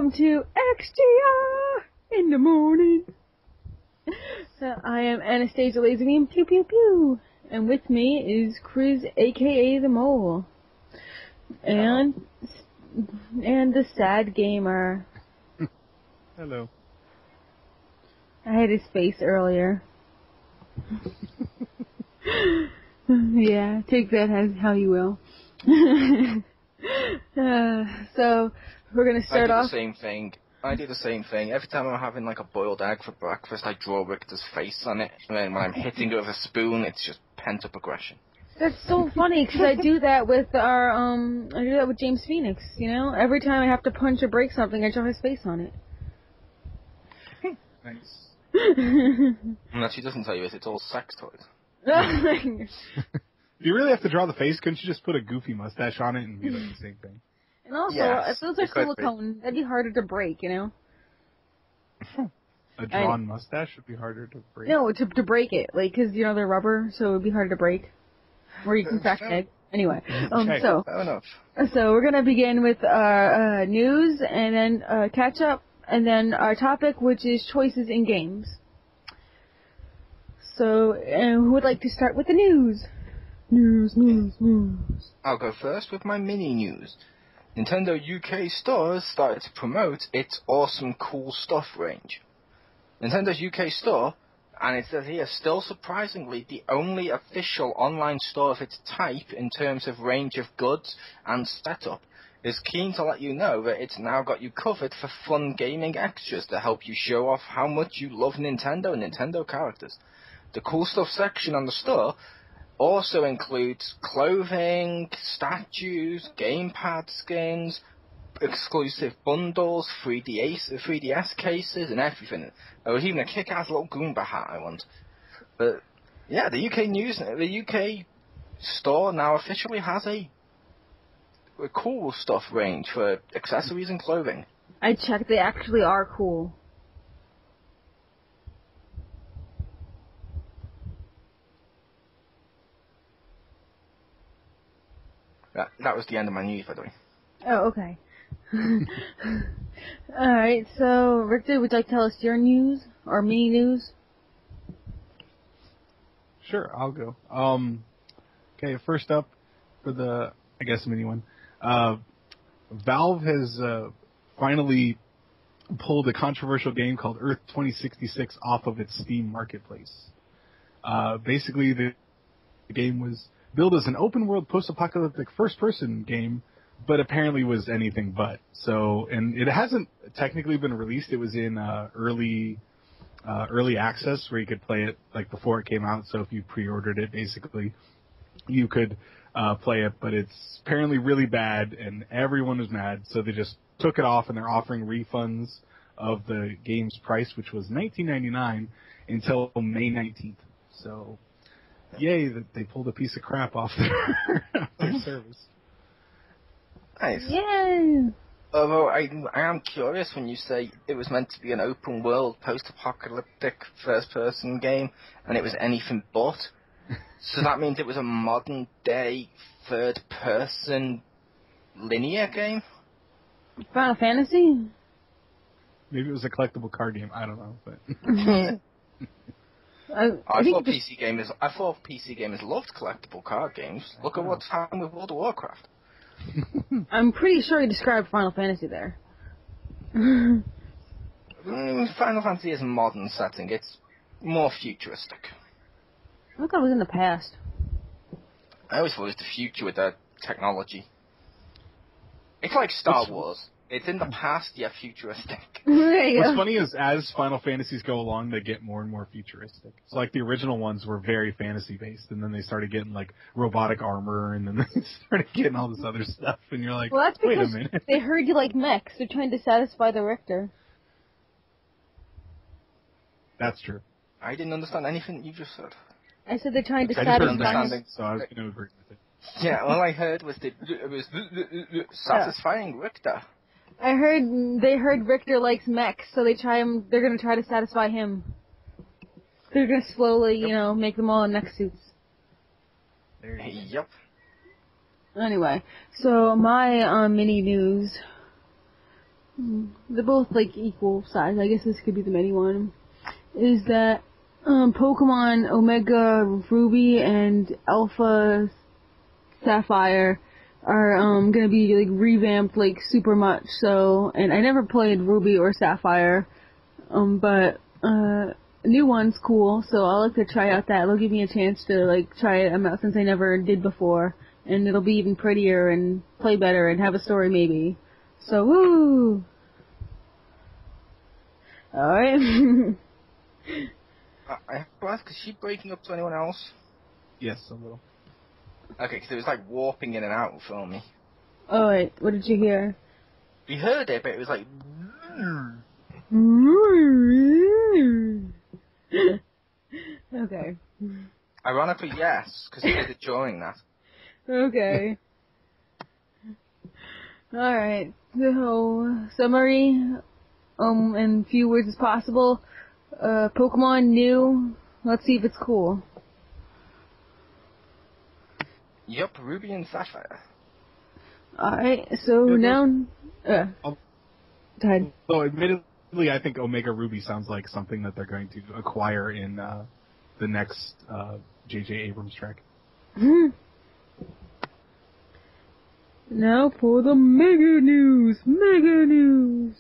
welcome to XGR in the morning. I am Anastasia Laserbeam, pew pew pew, and with me is Chris, aka the Mole, and the Sad Gamer. Hello. I had his face earlier. Yeah, take that as how you will. So we're gonna start off. I do the same thing. Every time I'm having like a boiled egg for breakfast, I draw Richter's face on it. And then when I'm hitting it with a spoon, it's just pent up aggression. That's so funny because I do that with James Phoenix. You know, every time I have to punch or break something, I draw his face on it. Nice. And that she doesn't tell you is it's all sex toys. You really have to draw the face? Couldn't you just put a goofy mustache on it and be like the same thing? And also, if those are silicone, that'd be harder to break, you know? A drawn mustache would be harder to break? No, to break it. Like, because, you know, they're rubber, so it would be harder to break. Or you can crack an egg. Anyway, so we're going to begin with news, and then catch up, and then our topic, which is choices in games. So, who would like to start with the news? News. I'll go first with my mini news. Nintendo UK Store started to promote its awesome cool stuff range. Nintendo's UK Store, and it says here, still surprisingly the only official online store of its type in terms of range of goods and setup, is keen to let you know that it's now got you covered for fun gaming extras to help you show off how much you love Nintendo and Nintendo characters. The cool stuff section on the store also includes clothing, statues, gamepad skins, exclusive bundles, 3DS cases, and everything. There was even a kick-ass little Goomba hat I want. But yeah, the UK store now officially has a cool stuff range for accessories and clothing. I checked; they actually are cool. That was the end of my news, by the way. Oh, okay. Alright, so, Richter, would you like to tell us your news? Or mini news? Sure, I'll go. Okay, first up, for the, I guess, mini one. Valve has finally pulled a controversial game called Earth 2066 off of its Steam marketplace. Basically, the game was billed as an open-world post-apocalyptic first-person game, but apparently was anything but. So, and it hasn't technically been released. It was in early access where you could play it like before it came out. So if you pre-ordered it, basically, you could play it. But it's apparently really bad, and everyone was mad. So they just took it off, and they're offering refunds of the game's price, which was $19.99, until May 19th. So, yay that they pulled a piece of crap off their service. Nice. Yay! Although I am curious when you say it was meant to be an open world post-apocalyptic first-person game and it was anything but. So that means it was a modern day third-person linear game? Final Fantasy? Maybe it was a collectible card game. I don't know, but I thought PC gamers loved collectible card games. Look at what's happened with World of Warcraft. I'm pretty sure you described Final Fantasy there. Final Fantasy is a modern setting. It's more futuristic. I thought it was in the past. I always thought it was the future with that technology. It's like Star Wars. It's in the past, yet futuristic. What's funny is as Final Fantasies go along, they get more and more futuristic. So like the original ones were very fantasy-based, and then they started getting like robotic armor, and then they started getting all this other stuff, and you're like, well, that's wait a because minute. They heard you like mechs. They're trying to satisfy the Richter. That's true. I didn't understand anything you just said. I said they're trying to I satisfy... understanding. So I was going to agree with it. Yeah, all I heard was it was satisfying Richter. They heard Richter likes mechs, so they're gonna try to satisfy him. They're gonna slowly, make them all in mech suits. Yep. Anyway, so my mini news they're both like equal size. I guess this could be the mini one. Is that Pokemon Omega Ruby and Alpha Sapphire are gonna be like revamped like super much. So, and I never played Ruby or Sapphire, but new one's cool. So I'll like to try out that. It'll give me a chance to like try it out since I never did before, and it'll be even prettier and play better and have a story maybe. So woo! All right. I have to ask, is she breaking up to anyone else? Yes, a little. Okay, because it was like warping in and out for me. Oh wait, what did you hear? We heard it, but it was like... Okay. Ironically, yes, because he did it during that. Okay. Alright, so, summary, in few words as possible. Pokemon new, let's see if it's cool. Yup, Ruby and Sapphire. Alright, so now, go ahead. So admittedly, I think Omega Ruby sounds like something that they're going to acquire in the next J.J. Abrams track. Now for the mega news! Mega news!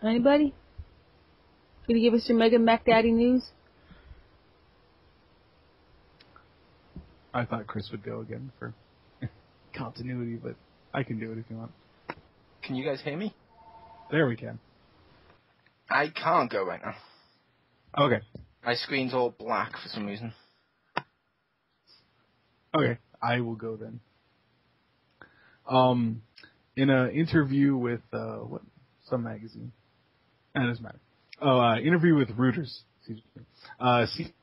Anybody? Gonna give us your Mega Mac Daddy news? I thought Chris would go again for continuity, but I can do it if you want. Can you guys hear me? There we can. I can't go right now. Okay. My screen's all black for some reason. Okay, I will go then. In an interview with, some magazine. That doesn't matter. Interview with Reuters.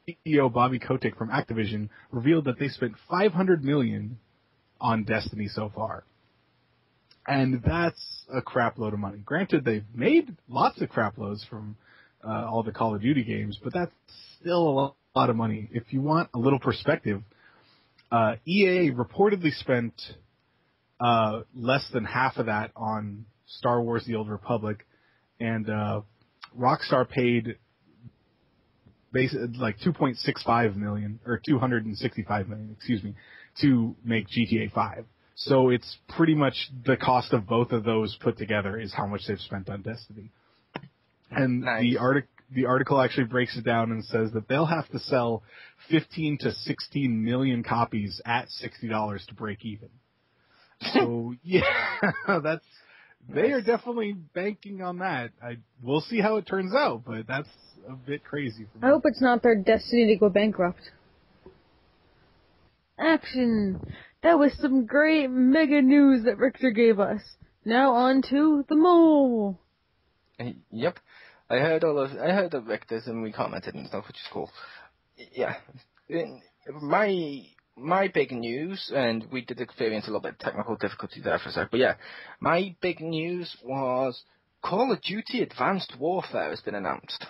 CEO Bobby Kotick from Activision revealed that they spent $500 million on Destiny so far. And that's a crap load of money. Granted, they've made lots of crap loads from all the Call of Duty games, but that's still a lot of money. If you want a little perspective, EA reportedly spent less than half of that on Star Wars: The Old Republic, and Rockstar paid like $2.65 million, or $265 million, excuse me, to make GTA 5. So it's pretty much the cost of both of those put together is how much they've spent on Destiny. And nice. The article actually breaks it down and says that they'll have to sell 15 to 16 million copies at $60 to break even. So yeah, they are definitely banking on that. We'll see how it turns out, but that's a bit crazy for me. I hope it's not their destiny to go bankrupt. Action! That was some great mega news that Richter gave us. Now on to the mole. Yep. I heard the Victors and we commented and stuff, which is cool. Yeah. My big news, and we did experience a little bit of technical difficulty there for a sec, but yeah, my big news was Call of Duty Advanced Warfare has been announced.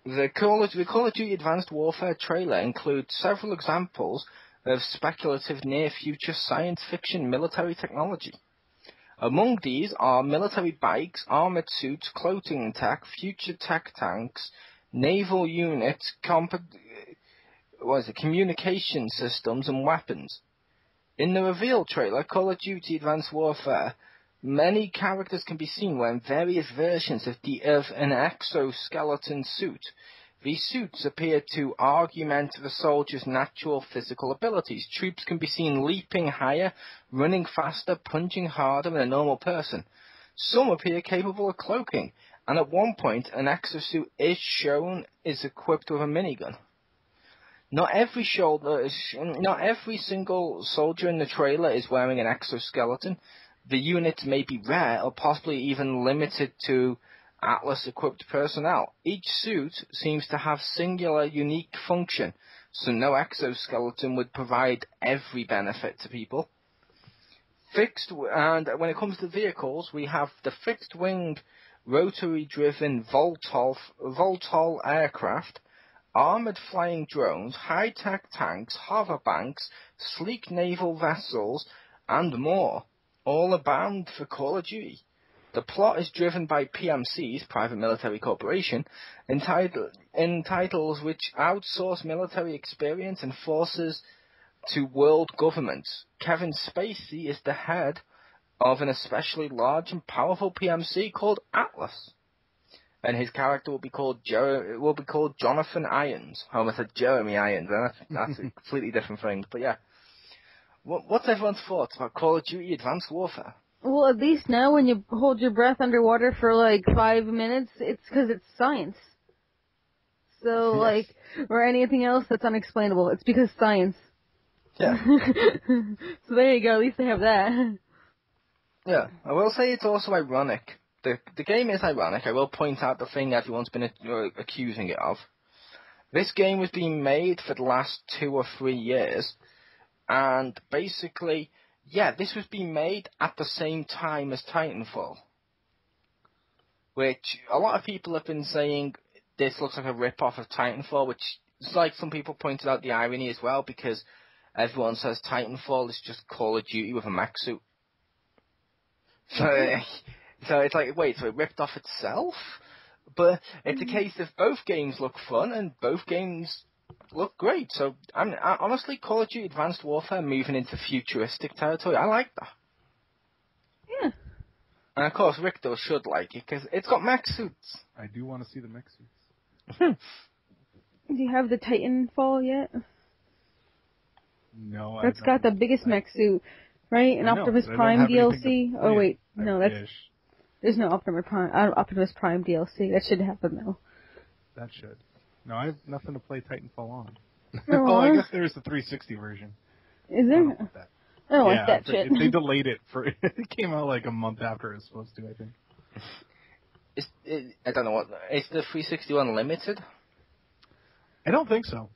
The Call of Duty Advanced Warfare trailer includes several examples of speculative near-future science fiction military technology. Among these are military bikes, armored suits, clothing tech, future tech tanks, naval units, communication systems, and weapons. In the reveal trailer, Call of Duty Advanced Warfare, many characters can be seen wearing various versions of an exoskeleton suit. These suits appear to augment the soldier's natural physical abilities. Troops can be seen leaping higher, running faster, punching harder than a normal person. Some appear capable of cloaking, and at one point an exosuit is shown is equipped with a minigun. Not every single soldier in the trailer is wearing an exoskeleton. The units may be rare or possibly even limited to Atlas-equipped personnel. Each suit seems to have singular, unique function, so no exoskeleton would provide every benefit to people. And when it comes to vehicles, we have the fixed-wing, rotary-driven VTOL aircraft, armored flying drones, high-tech tanks, hoverbanks, sleek naval vessels, and more, all abound for Call of Duty. The plot is driven by PMCs, Private Military Corporation, in titles which outsource military experience and forces to world governments. Kevin Spacey is the head of an especially large and powerful PMC called Atlas, and his character will be called Jonathan Irons. I almost said Jeremy Irons, and that's a completely different thing. But yeah, what's everyone's thoughts about Call of Duty Advanced Warfare? Well, at least now when you hold your breath underwater for like 5 minutes, it's because it's science. So, Yes. or anything else that's unexplainable, it's because science. Yeah. So there you go, at least they have that. Yeah, I will say it's also ironic. The game is ironic. I will point out the thing everyone's been accusing it of. This game was being made for the last 2 or 3 years, and basically, yeah, this was being made at the same time as Titanfall. Which, a lot of people have been saying this looks like a rip-off of Titanfall, which is like some people pointed out the irony as well, because everyone says Titanfall is just Call of Duty with a mech suit. So it's like, wait, so it ripped off itself? But it's a case of both games look fun and both games look great. So honestly, Call of Duty Advanced Warfare moving into futuristic territory, I like that. Yeah. And of course, Richter should like it because it's got mech suits. I do want to see the mech suits. Do you have the Titanfall yet? No, That's got the biggest mech suit, right? An Optimus Prime DLC? Oh wait, no, there's no Optimus Prime DLC. That should happen though. That should. No, I have nothing to play Titanfall on. Oh, Oh, I guess there's the 360 version. Is there? I don't like that shit. They delayed it for. It came out like a month after it was supposed to, I think. I don't know what. Is the 361 limited? I don't think so.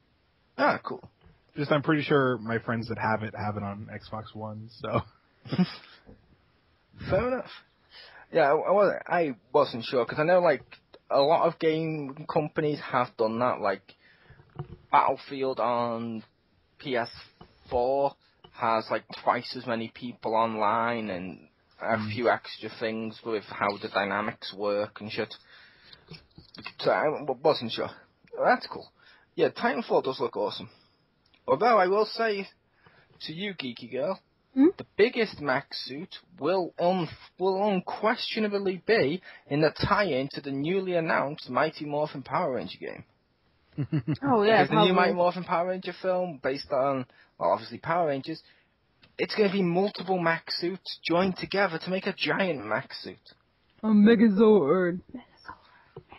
Ah, cool. Just I'm pretty sure my friends that have it on Xbox One, so. Fair enough. Yeah, I wasn't sure, because I know, like, a lot of game companies have done that, like, Battlefield on PS4 has, like, twice as many people online, and a few extra things with how the dynamics work and shit. So I wasn't sure. That's cool. Yeah, Titanfall does look awesome. Although I will say to you, Geeky Girl, the biggest mech suit will unquestionably be in the tie-in to the newly announced Mighty Morphin Power Ranger game. Oh yeah, because the new Mighty Morphin Power Ranger film, based on, well, obviously Power Rangers, it's going to be multiple mech suits joined together to make a giant mech suit. A Megazord.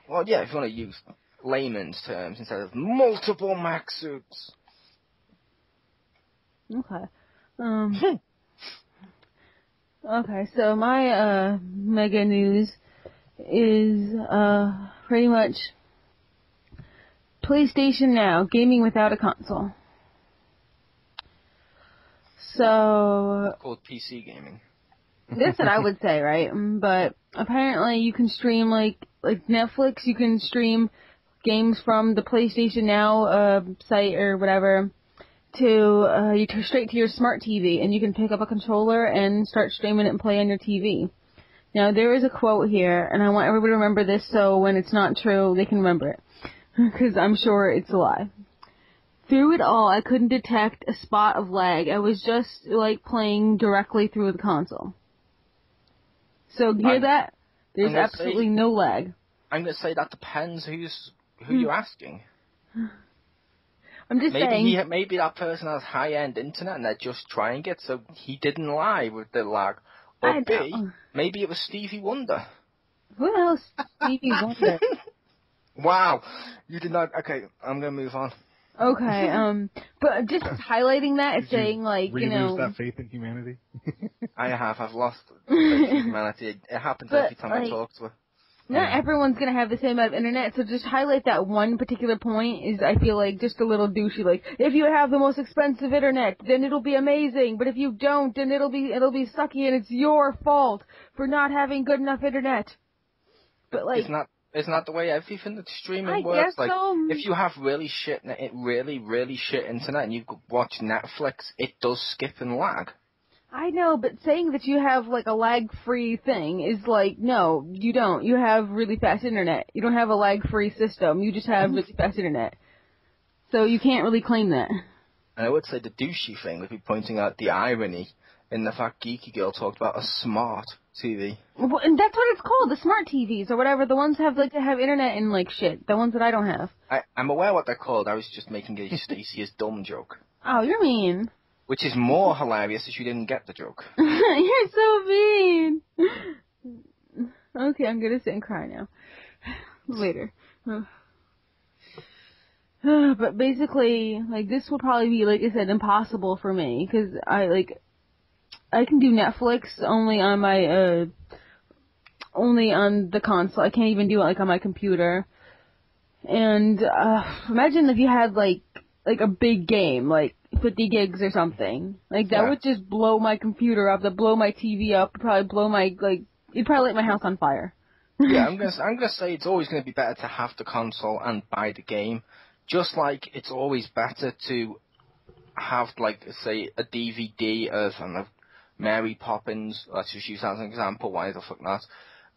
Well, yeah, if you want to use layman's terms instead of multiple mech suits. Okay. Okay, so my mega news is pretty much PlayStation Now, gaming without a console. So Called PC gaming. that's what I would say, right? But apparently you can stream like Netflix, you can stream games from the PlayStation Now site or whatever to straight to your smart TV, and you can pick up a controller and start streaming it and play on your TV. Now there is a quote here, and I want everybody to remember this so when it's not true they can remember it, because I'm sure it's a lie. Through it all, I couldn't detect a spot of lag. I was just like playing directly through the console. So hear that? There's absolutely no lag. I'm going to say that depends who you're asking. I'm just saying. Maybe that person has high-end internet and they're just trying it, so he didn't lie with the lag. Or B, maybe it was Stevie Wonder. Who else? Stevie Wonder. Wow, you did not. Okay, I'm going to move on. Okay, but just highlighting that is saying, like, you know... lose that faith in humanity? I have. I've lost faith in humanity. It happens every time I talk to her. Not everyone's gonna have the same amount of internet, so just highlight that one particular point is, I feel like, just a little douchey. Like, if you have the most expensive internet, then it'll be amazing, but if you don't, then it'll be sucky, and it's your fault for not having good enough internet. But, like... Isn't that the way everything that's streaming I works? guess Like, so. if you have really shit internet and you watch Netflix, it does skip and lag. I know, but saying that you have, like, a lag-free thing is like, no, you don't. You have really fast internet. You don't have a lag-free system. You just have really fast internet. So you can't really claim that. And I would say the douchey thing would be pointing out the irony in the fact Geeky Girl talked about a smart TV. Well, and that's what it's called, the smart TVs or whatever. The ones have, like, to have internet and, like, shit. The ones that I don't have. I'm aware what they're called. I was just making a Stacey is dumb joke. Oh, you're mean. Which is more hilarious if you didn't get the joke. You're so mean. Okay, I'm gonna sit and cry now. Later. But basically, like, this will probably be, like I said, impossible for me, because I can do Netflix only on my, only on the console. I can't even do it, like, on my computer. And, imagine if you had, like a big game, like 50 gigs or something. Like, that would just blow my computer up, that'd blow my TV up, probably blow my, like, it'd probably light my house on fire. Yeah, I'm gonna say it's always gonna be better to have the console and buy the game. Just like it's always better to have, like, say, a DVD of, I don't know, Mary Poppins, let's just use that as an example, why the fuck not,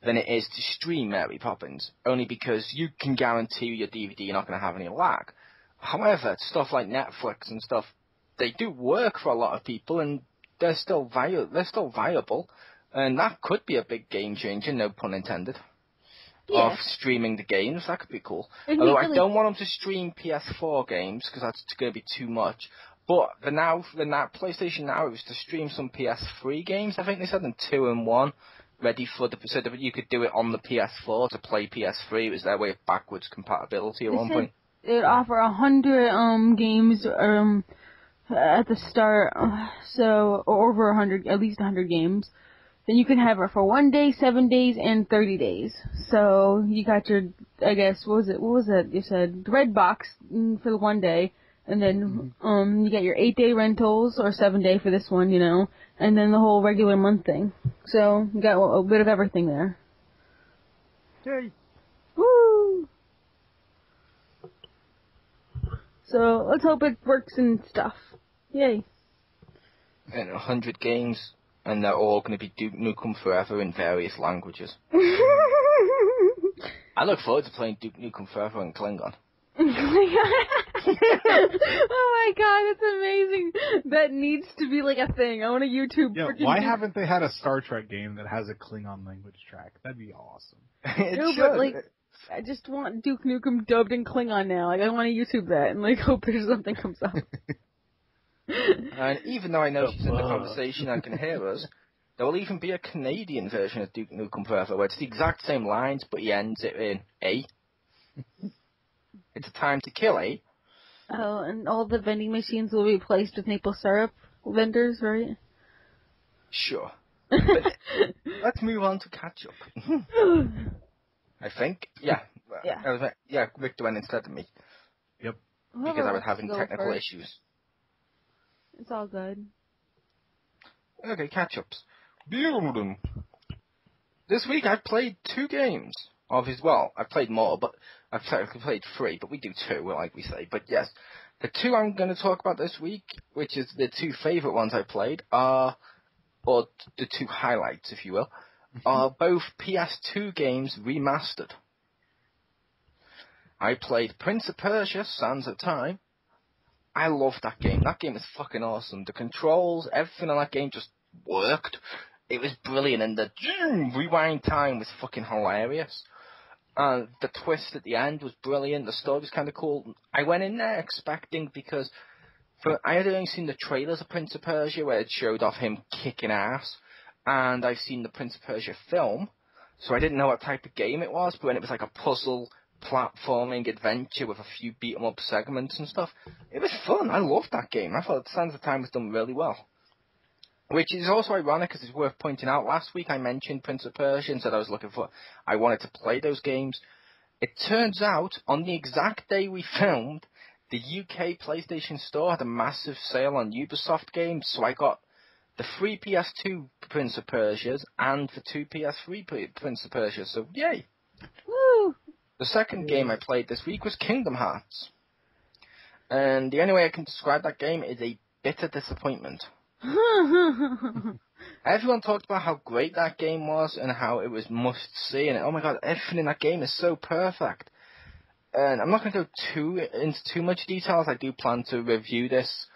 than it is to stream Mary Poppins, only because you can guarantee your DVD you're not going to have any lag. However, stuff like Netflix and stuff, they do work for a lot of people, and they're still viable, and that could be a big game changer, no pun intended. Yeah. Of streaming the games, that could be cool. It'd Although be I really... don't want them to stream PS4 games, because that's going to be too much. But the PlayStation Now, it was to stream some PS3 games, I think they said, in 2-in-1, ready for so that you could do it on the PS4 to play PS3. It was their way of backwards compatibility at one point. It would offer 100 games at the start, so, or over 100, at least 100 games. Then you can have it for 1 day, 7 days, and 30 days. So you got your, I guess, what was it? You said the red box for the 1 day, and then you get your 8-day rentals or 7-day for this one, you know, and then the whole regular month thing. So you got a bit of everything there. Yay! Woo! So let's hope it works and stuff. Yay! And 100 games. And they're all going to be Duke Nukem Forever in various languages. I look forward to playing Duke Nukem Forever in Klingon. Oh my god, that's amazing. That needs to be like a thing. I want a YouTube. Yeah, why haven't they had a Star Trek game that has a Klingon language track? That'd be awesome. No, but like, I just want Duke Nukem dubbed in Klingon now. Like, I want to YouTube that and like hope there's something comes up. And even though I know she's in the conversation and can hear us, there will even be a Canadian version of Duke Nukem Forever where it's the exact same lines, but he ends it in A. It's a time to kill A. Oh, and all the vending machines will be replaced with maple syrup vendors, right? Sure. But let's move on to catch up. I think. Yeah. Yeah. Victor went instead of me. Yep. Because I was having technical issues. It's all good. Okay, catch-ups. This week I've played 2 games. Well, I've played more, but I've played 3, but we do 2, like we say. But yes, the 2 I'm going to talk about this week, which is the 2 favourite ones I played, or the 2 highlights, if you will, are both PS2 games remastered. I played Prince of Persia: Sands of Time. I love that game. That game is fucking awesome. The controls, everything on that game just worked. It was brilliant, and the rewind time was fucking hilarious. The twist at the end was brilliant. The story was kind of cool. I went in there expecting, because I had only seen the trailers of Prince of Persia where it showed off him kicking ass, and I've seen the Prince of Persia film, so I didn't know what type of game it was, but when it was like a puzzle platforming adventure with a few beat-em-up segments and stuff, it was fun. I loved that game. I thought Sands of Time was done really well. Which is also ironic, because it's worth pointing out. Last week I mentioned Prince of Persia and said I wanted to play those games. It turns out, on the exact day we filmed, the UK PlayStation Store had a massive sale on Ubisoft games, so I got the 3 PS2 Prince of Persias and the 2 PS3 Prince of Persia, so yay! Woo! The second game I played this week was Kingdom Hearts. And the only way I can describe that game is a bitter disappointment. Everyone talked about how great that game was and how it was must-see, and oh my god, everything in that game is so perfect. And I'm not going to go into too much details. I do plan to review this,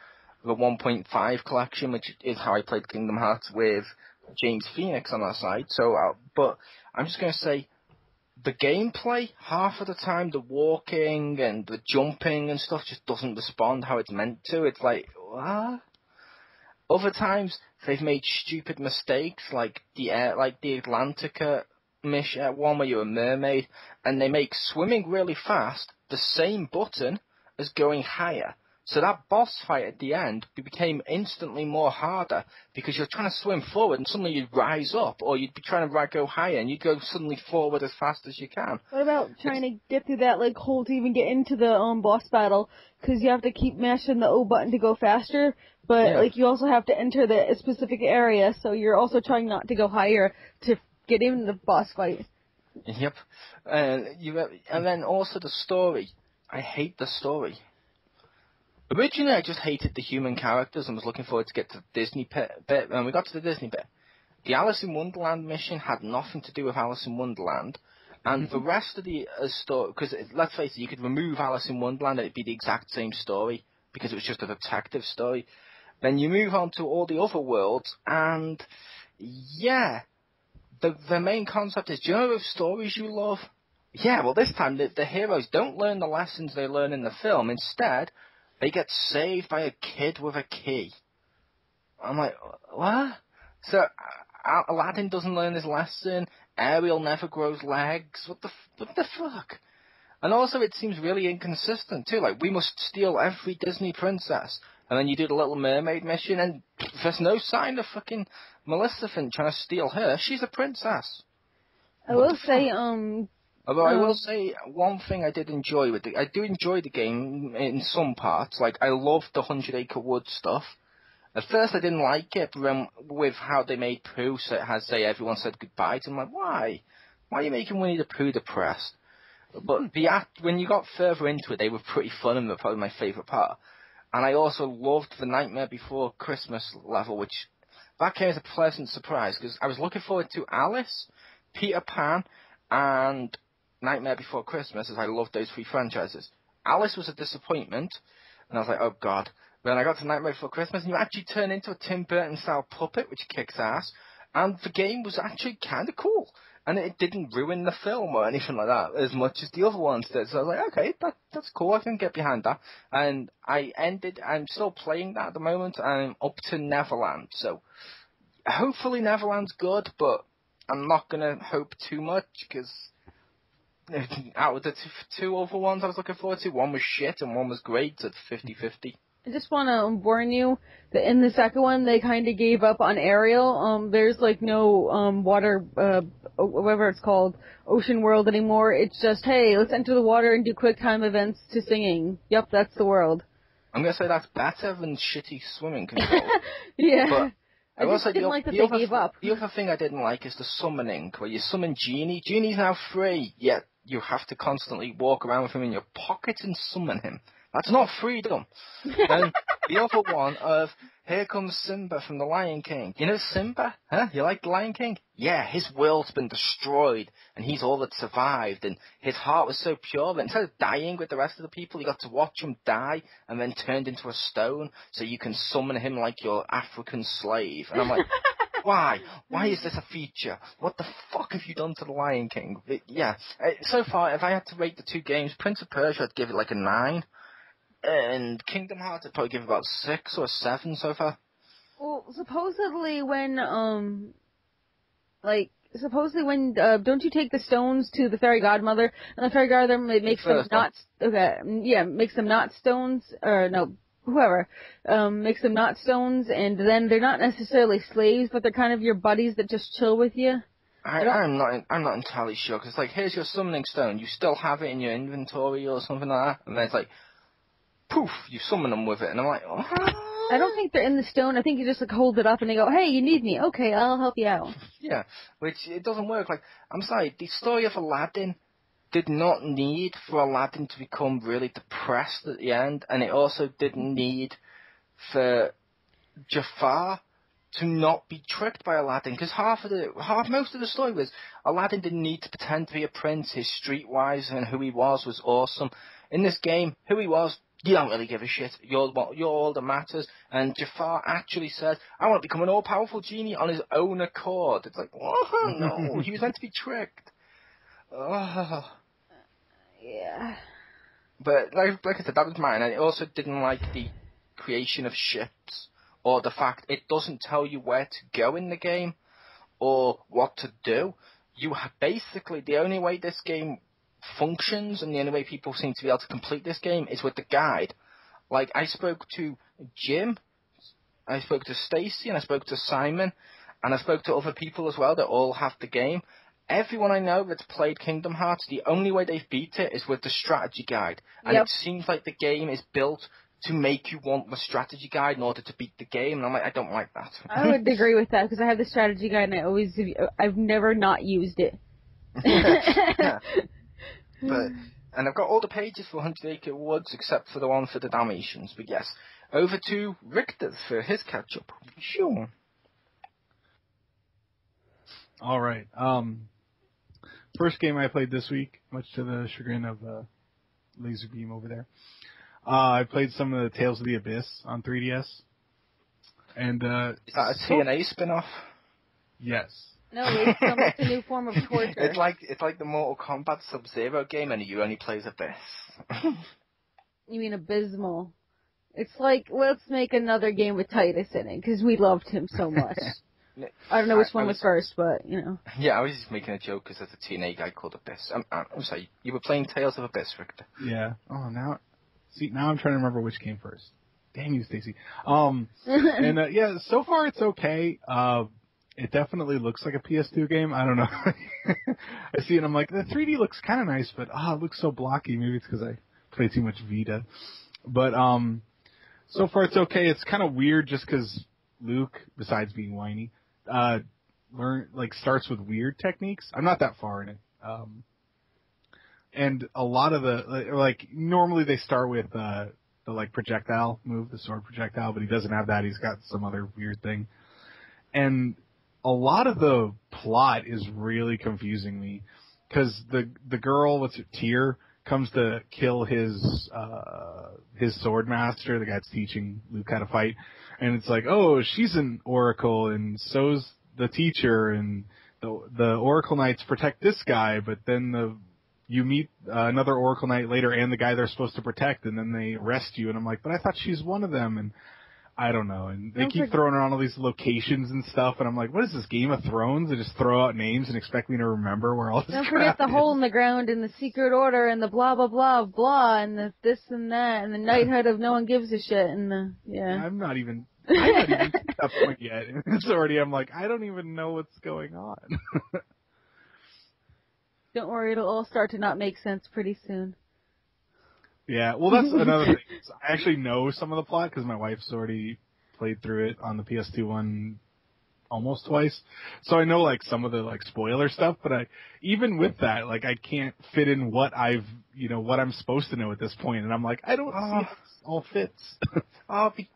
the 1.5 collection, which is how I played Kingdom Hearts with James Phoenix on our side. But I'm just going to say, the gameplay, half of the time, the walking and the jumping and stuff just doesn't respond how it's meant to. It's like, what? Other times, they've made stupid mistakes, like the Atlantica mission, one where you're a mermaid, and they make swimming really fast the same button as going higher. So that boss fight at the end became instantly more harder because you're trying to swim forward and suddenly you'd rise up, or you'd be trying to go higher and you'd go suddenly forward as fast as you can. What about trying to get through that hole to even get into the boss battle? Because you have to keep mashing the O button to go faster, but you also have to enter the specific area, so you're also trying not to go higher to get in the boss fight. Yep. And then also the story. I hate the story. Originally, I just hated the human characters and was looking forward to get to the Disney bit. And we got to the Disney bit. The Alice in Wonderland mission had nothing to do with Alice in Wonderland. And the rest of the story, because let's face it, you could remove Alice in Wonderland and it'd be the exact same story, because it was just a detective story. Then you move on to all the other worlds, and yeah, the main concept is, do you know those stories you love? Yeah, well this time the heroes don't learn the lessons they learn in the film. Instead, they get saved by a kid with a key. I'm like, what? So Aladdin doesn't learn his lesson. Ariel never grows legs. What the fuck? And also, it seems really inconsistent too. Like, we must steal every Disney princess, and then you do the Little Mermaid mission, and there's no sign of fucking Maleficent trying to steal her. She's a princess. I will say, Although I will say one thing I did enjoy I do enjoy the game in some parts. Like, I loved the 100 Acre Wood stuff. At first I didn't like it, but then with how they made Pooh say everyone said goodbye to him, I'm like, why? Why are you making Winnie the Pooh depressed? But when you got further into it, they were pretty fun and they're probably my favourite part. And I also loved the Nightmare Before Christmas level, which that came as a pleasant surprise, because I was looking forward to Alice, Peter Pan, and Nightmare Before Christmas, as I loved those three franchises. Alice was a disappointment, and I was like, oh god. Then I got to Nightmare Before Christmas, and you actually turn into a Tim Burton-style puppet, which kicks ass, and the game was actually kind of cool. And it didn't ruin the film or anything like that as much as the other ones did. So I was like, okay, that's cool, I can get behind that. And I'm still playing that at the moment, and I'm up to Neverland. So hopefully Neverland's good, but I'm not going to hope too much, because out of the two other ones I was looking forward to, one was shit and one was great, so it's 50-50. I just want to warn you that in the second one, they kind of gave up on Ariel. There's no water, whatever it's called, ocean world anymore. It's just, hey, let's enter the water and do quick time events to singing. Yep, that's the world. I'm going to say that's better than shitty swimming control. Yeah. But I just didn't like that they gave up. The other thing I didn't like is the summoning, where you summon Genie. Genie's now free, yet you have to constantly walk around with him in your pocket and summon him. That's not freedom. And the other one of, here comes Simba from The Lion King. You know Simba? Huh? You like The Lion King? Yeah, his world's been destroyed, and he's all that survived, and his heart was so pure that instead of dying with the rest of the people, you got to watch him die, and then turned into a stone, so you can summon him like your African slave. And I'm like, why? Why is this a feature? What the fuck have you done to The Lion King? So far, if I had to rate the two games, Prince of Persia, I'd give it like a 9. And Kingdom Hearts, I'd probably give about 6 or 7 so far. Well, supposedly when, don't you take the stones to the fairy godmother, and the fairy godmother makes them not, makes them not stones, or no, whoever, makes them not stones, and then they're not necessarily slaves, but they're kind of your buddies that just chill with you? I'm not entirely sure, because like, here's your summoning stone, you still have it in your inventory or something like that, and then it's like, poof, you summon them with it, and I'm like, oh. I don't think they're in the stone. I think you just hold it up and they go, hey, you need me. Okay, I'll help you out. Yeah, which it doesn't work. Like, I'm sorry, the story of Aladdin did not need for Aladdin to become really depressed at the end, and it also didn't need for Jafar to not be tricked by Aladdin, because most of the story was Aladdin didn't need to pretend to be a prince. His streetwise and who he was awesome. In this game, who he was, you don't really give a shit. You're all that matters. And Jafar actually said, I want to become an all-powerful genie on his own accord. It's like, oh, no, he was meant to be tricked. Oh. Yeah. But like I said, that was mine. And I also didn't like the creation of ships, or the fact it doesn't tell you where to go in the game or what to do. Basically, the only way this game functions and the only way people seem to be able to complete this game is with the guide. Like, I spoke to Jim, I spoke to Stacy, and I spoke to Simon, and I spoke to other people as well that all have the game. Everyone I know that's played Kingdom Hearts, the only way they've beat it is with the strategy guide. And It seems like the game is built to make you want the strategy guide in order to beat the game, and I'm like, I don't like that. I would agree with that, because I have the strategy guide, and I've never not used it. Yeah. And I've got all the pages for 100 Acre Woods, except for the one for the Dalmatians. But yes, over to Richter for his catch-up. Sure. All right. First game I played this week, much to the chagrin of Laserbeam over there. I played some of the Tales of the Abyss on 3DS. And is that a TNA spin-off? Yes. No, it's a new form of torture. It's like the Mortal Kombat Sub-Zero game, and you only play as Abyss. You mean Abysmal? It's like, let's make another game with Titus in it, because we loved him so much. I don't know which one was first, but, you know. Yeah, I was just making a joke because there's a TNA guy called Abyss. I'm sorry, you were playing Tales of Abyss, Richter. Yeah. Oh, now I'm trying to remember which came first. Damn you, Stacy. Yeah, so far it's okay. It definitely looks like a PS2 game. I don't know. I see it and I'm like, the 3D looks kind of nice, but it looks so blocky. Maybe it's because I play too much Vita. But so far it's okay. It's kind of weird just because Luke, besides being whiny, starts with weird techniques. I'm not that far in it. And a lot of normally they start with the projectile move, the sword projectile, but he doesn't have that. He's got some other weird thing. And a lot of the plot is really confusing me because the girl, Tyr, comes to kill his sword master, the guy that's teaching Luke how to fight. And it's like, oh, she's an oracle, and so's the teacher, and the oracle knights protect this guy, but then you meet another oracle knight later and the guy they're supposed to protect, and then they arrest you. And I'm like, but I thought she's one of them, and I don't know. And they keep throwing around all these locations and stuff, and I'm like, what is this, Game of Thrones? They just throw out names and expect me to remember where all this Don't forget the hole in the ground and the secret order and the blah, blah, blah, blah, and the this and that, and the knighthood of no one gives a shit, and yeah. I'm not even to that point yet. And it's already, I'm like, I don't even know what's going on. Don't worry, it'll all start to not make sense pretty soon. Yeah, well, that's another thing. I actually know some of the plot because my wife's already played through it on the PS2 one almost twice. So I know, some of the, spoiler stuff, but even with that, I can't fit in what what I'm supposed to know at this point. And I'm like, I don't see how this all fits.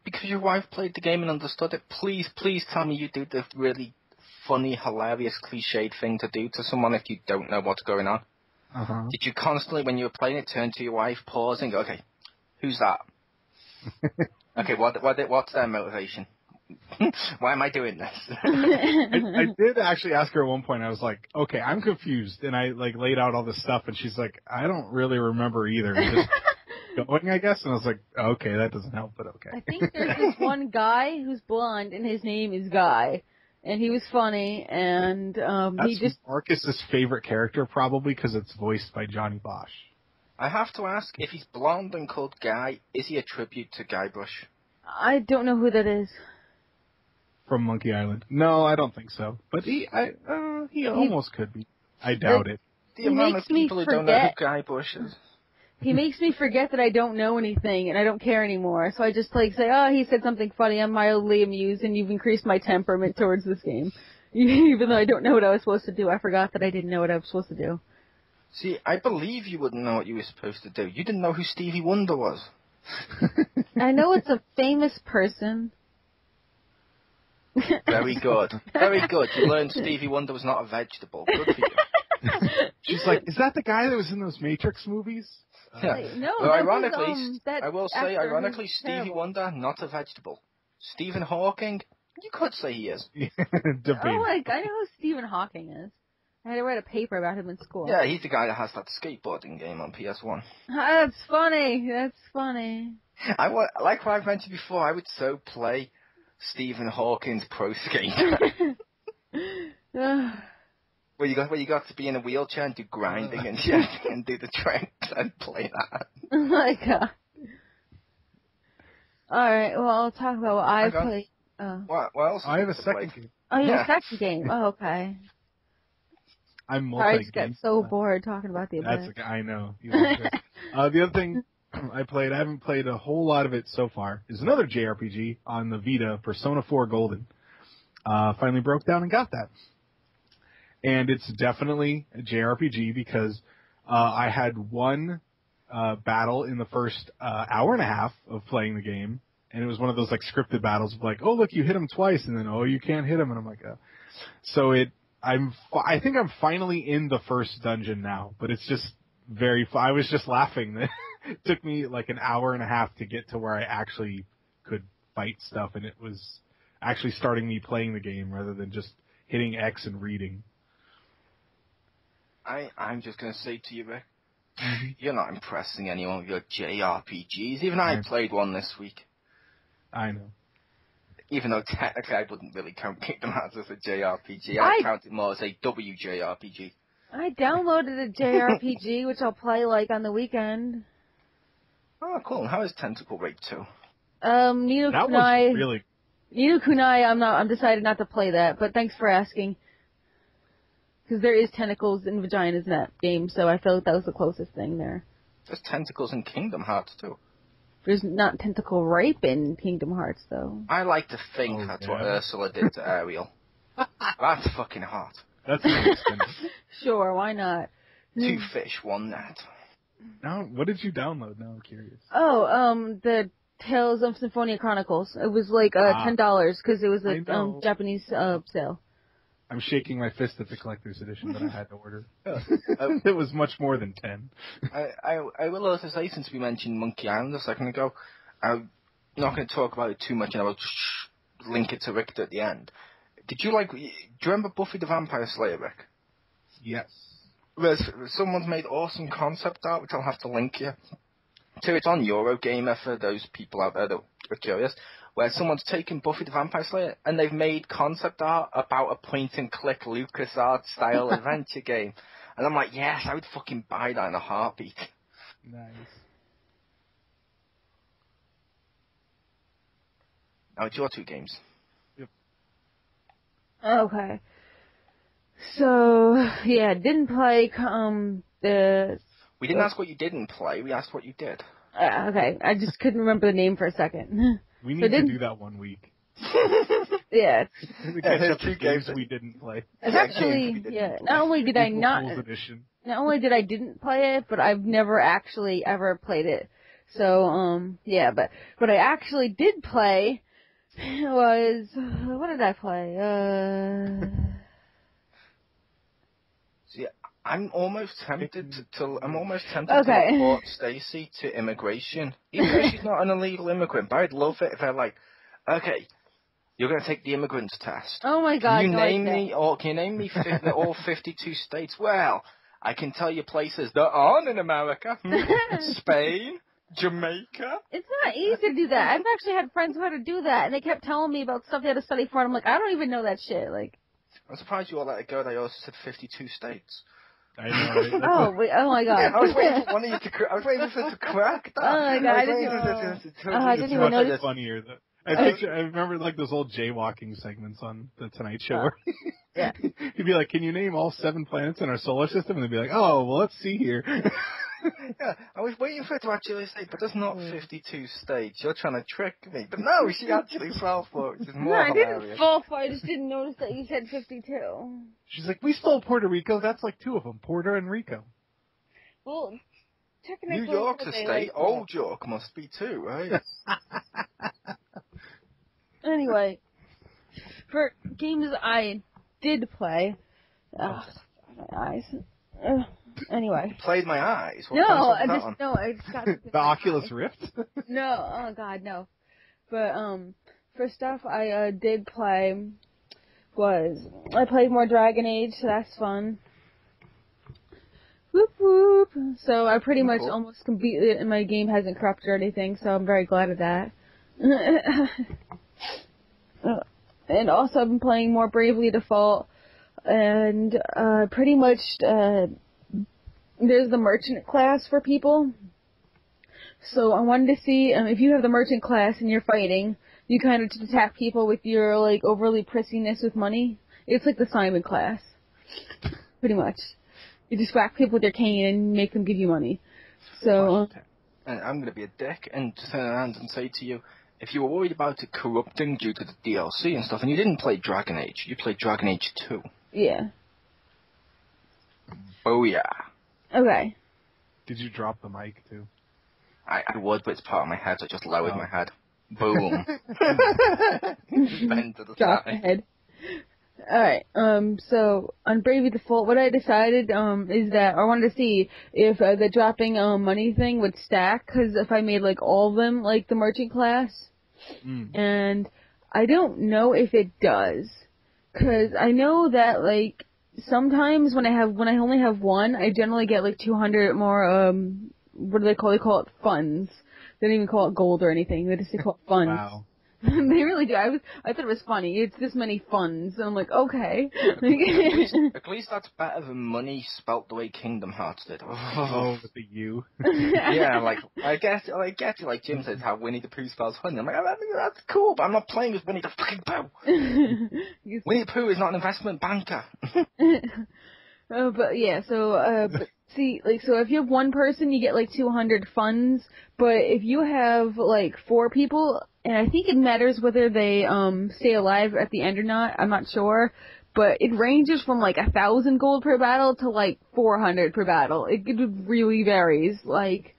Because your wife played the game and understood it, please tell me you do the really funny, hilarious, cliched thing to do to someone if you don't know what's going on. Uh-huh. Did you constantly, when you were playing it, turn to your wife, pause, and go, okay, who's that? Okay, what's their motivation? Why am I doing this? I did actually ask her at one point. I was like, okay, I'm confused. And I, laid out all this stuff, and she's like, I don't really remember either. Just going, I guess. And I was like, okay, that doesn't help, but okay. I think there's this one guy who's blonde, and his name is Guy. And he was funny, and That's Marcus's favorite character, probably, because it's voiced by Johnny Bosch. I have to ask, if he's blonde and called Guy, is he a tribute to Guybrush? I don't know who that is. From Monkey Island. No, I don't think so. But he almost could be. I doubt it. The amount of people who don't know who Guybrush is. He makes me forget that I don't know anything, and I don't care anymore. So I just say, oh, he said something funny, I'm mildly amused, and you've increased my temperament towards this game. Even though I don't know what I was supposed to do, I forgot that I didn't know what I was supposed to do. See, I believe you wouldn't know what you were supposed to do. You didn't know who Stevie Wonder was. I know it's a famous person. Very good. Very good. You learned Stevie Wonder was not a vegetable. Good for you. She's like, is that the guy that was in those Matrix movies? Yeah. Wait, no, Well, that ironically, was, that I will say, actor ironically, who's Stevie terrible. Wonder, not a vegetable. Stephen Hawking, you could say he is. Debatable. Oh, I know who Stephen Hawking is. I had to write a paper about him in school. Yeah, he's the guy that has that skateboarding game on PS1. That's funny. That's funny. Like what I've mentioned before, I would so play Stephen Hawking's Pro Skater. Where you got to be in a wheelchair and do grinding and shit and do the tricks and play that. Oh my god. Alright, well, I'll talk about what I played. What else? I have a second game. Oh, you have a second game. Oh, okay. I'm Sorry, I just got multi-game. so bored talking about the event. That's okay. I know. The other thing I haven't played a whole lot of it so far, is another JRPG on the Vita, Persona 4 Golden. Finally broke down and got that. And it's definitely a JRPG because I had one battle in the first hour and a half of playing the game, and it was one of those like scripted battles of like, oh look, you hit him twice, and then oh you can't hit him, and I'm like, so I think I'm finally in the first dungeon now, but it's just I was just laughing that it took me like an hour and a half to get to where I actually could fight stuff, and it was actually starting me playing the game rather than just hitting X and reading. I'm just going to say to you, Rick, you're not impressing anyone with your JRPGs. Even I played one this week. I know. Even though technically I wouldn't really count Kingdom Hearts as a JRPG. I count it more as a WJRPG. I downloaded a JRPG, which I'll play like on the weekend. Oh, cool. And how is Tentacle Rape 2? Nino That Kunai. was really... Nino Kunai, I'm decided not to play that, but thanks for asking. Because there is tentacles and vaginas in that game, so I felt like that was the closest thing there. There's tentacles in Kingdom Hearts too. There's not tentacle rape in Kingdom Hearts, though. I like to think that's what Ursula did to Ariel. That's fucking hot. That's interesting. Sure, why not? 2 fish, 1 net. Now, what did you download? Now I'm curious. Oh, the Tales of Symphonia Chronicles. It was like $10 because it was a Japanese sale. I'm shaking my fist at the collector's edition that I had to order. It was much more than 10. I will also say, since we mentioned Monkey Island a second ago, I'm not going to talk about it too much, and I will just link it to Rick at the end. Do you remember Buffy the Vampire Slayer, Rick? Yes. Someone's made awesome concept art, which I'll have to link you to. It's on Eurogamer for those people out there that are curious, where someone's taken Buffy the Vampire Slayer and they've made concept art about a point-and-click LucasArts style adventure game. And I'm like, yes, I would fucking buy that in a heartbeat. Nice. Now, it's your 2 games. Yep. Okay. So, yeah, didn't play the... We didn't ask what you didn't play, we asked what you did. Okay, I just couldn't remember the name for a second. We need to do that one week. Yeah. We catch up to games we didn't play. It's actually, not only did I not only did I didn't play it, but I've never actually ever played it. So, yeah, but what I actually did play was, what did I play? See, I'm almost tempted to report Stacy to immigration, even though she's not an illegal immigrant. But I'd love it if they're like, okay, you're going to take the immigrants test. Oh my God! Can you name me all 52 states? Well, I can tell you places that aren't in America: Spain, Jamaica. It's not easy to do that. I've actually had friends who had to do that, and they kept telling me about stuff they had to study for. And I'm like, I don't even know that shit. Like, I'm surprised you all let it go. They also said 52 states. I know. Right? Oh my God! Yeah, I was waiting for one of you to. I was waiting for it to crack that. Oh my God! I didn't even notice. It's funnier though. I remember like those old jaywalking segments on the Tonight Show. Where Yeah. He'd be like, "Can you name all 7 planets in our solar system?" And they'd be like, "Oh, well, let's see here." Yeah, I was waiting for it to actually say, but there's not 52 states. You're trying to trick me. But no, she actually fell for it, which is more hilarious. I didn't fall for it. I just didn't notice that you said 52. She's like, "We stole Puerto Rico. That's like 2 of them, Puerto and Rico." Well, technically, New York's a they state. like Old York must be too, right? Anyway, for games I did play, my eyes. Anyway. You played my eyes. What No, console was I that just on? no, I just got The Oculus Rift? No, oh god, no. But for stuff I did play I played more Dragon Age, so that's fun. Whoop whoop. So I pretty much Cool. almost completed it, and my game hasn't corrupted or anything, so I'm very glad of that. And also I've been playing more Bravely Default, and pretty much there's the merchant class for people. So I wanted to see if you have the merchant class and you're fighting, you kind of just attack people with your like overly prissiness with money. It's like the Simon class, pretty much. You just whack people with your cane and make them give you money. So and I'm going to be a dick and just turn around and say to you, if you were worried about it corrupting due to the DLC and stuff, and you didn't play Dragon Age, you played Dragon Age 2. yeah. Oh yeah. Okay. Did you drop the mic too? I would, but it's part of my head, so I just lowered my head. Boom. Bend to the Drop the side. head. Alright, so on Bravely Default, what I decided, is that I wanted to see if the dropping money thing would stack, because if I made like all of them like the merchant class, and I don't know if it does, because I know that like sometimes when I only have one, I generally get like 200 more what do they call it funds. They don't even call it gold or anything. They just call it funds. Wow. They really do. I thought it was funny. It's this many funds. And I'm like, okay. At least that's better than money spelt the way Kingdom Hearts did. Oh, with the U. Yeah, like, I get it, like Jim says, how Winnie the Pooh spells honey. I'm like, that's cool, but I'm not playing with Winnie the fucking Pooh. Winnie the Pooh is not an investment banker. But yeah, so, but see, like, so if you have one person, you get like 200 funds, but if you have like 4 people, and I think it matters whether they, stay alive at the end or not, I'm not sure, but it ranges from like 1,000 gold per battle to like 400 per battle. It really varies, like,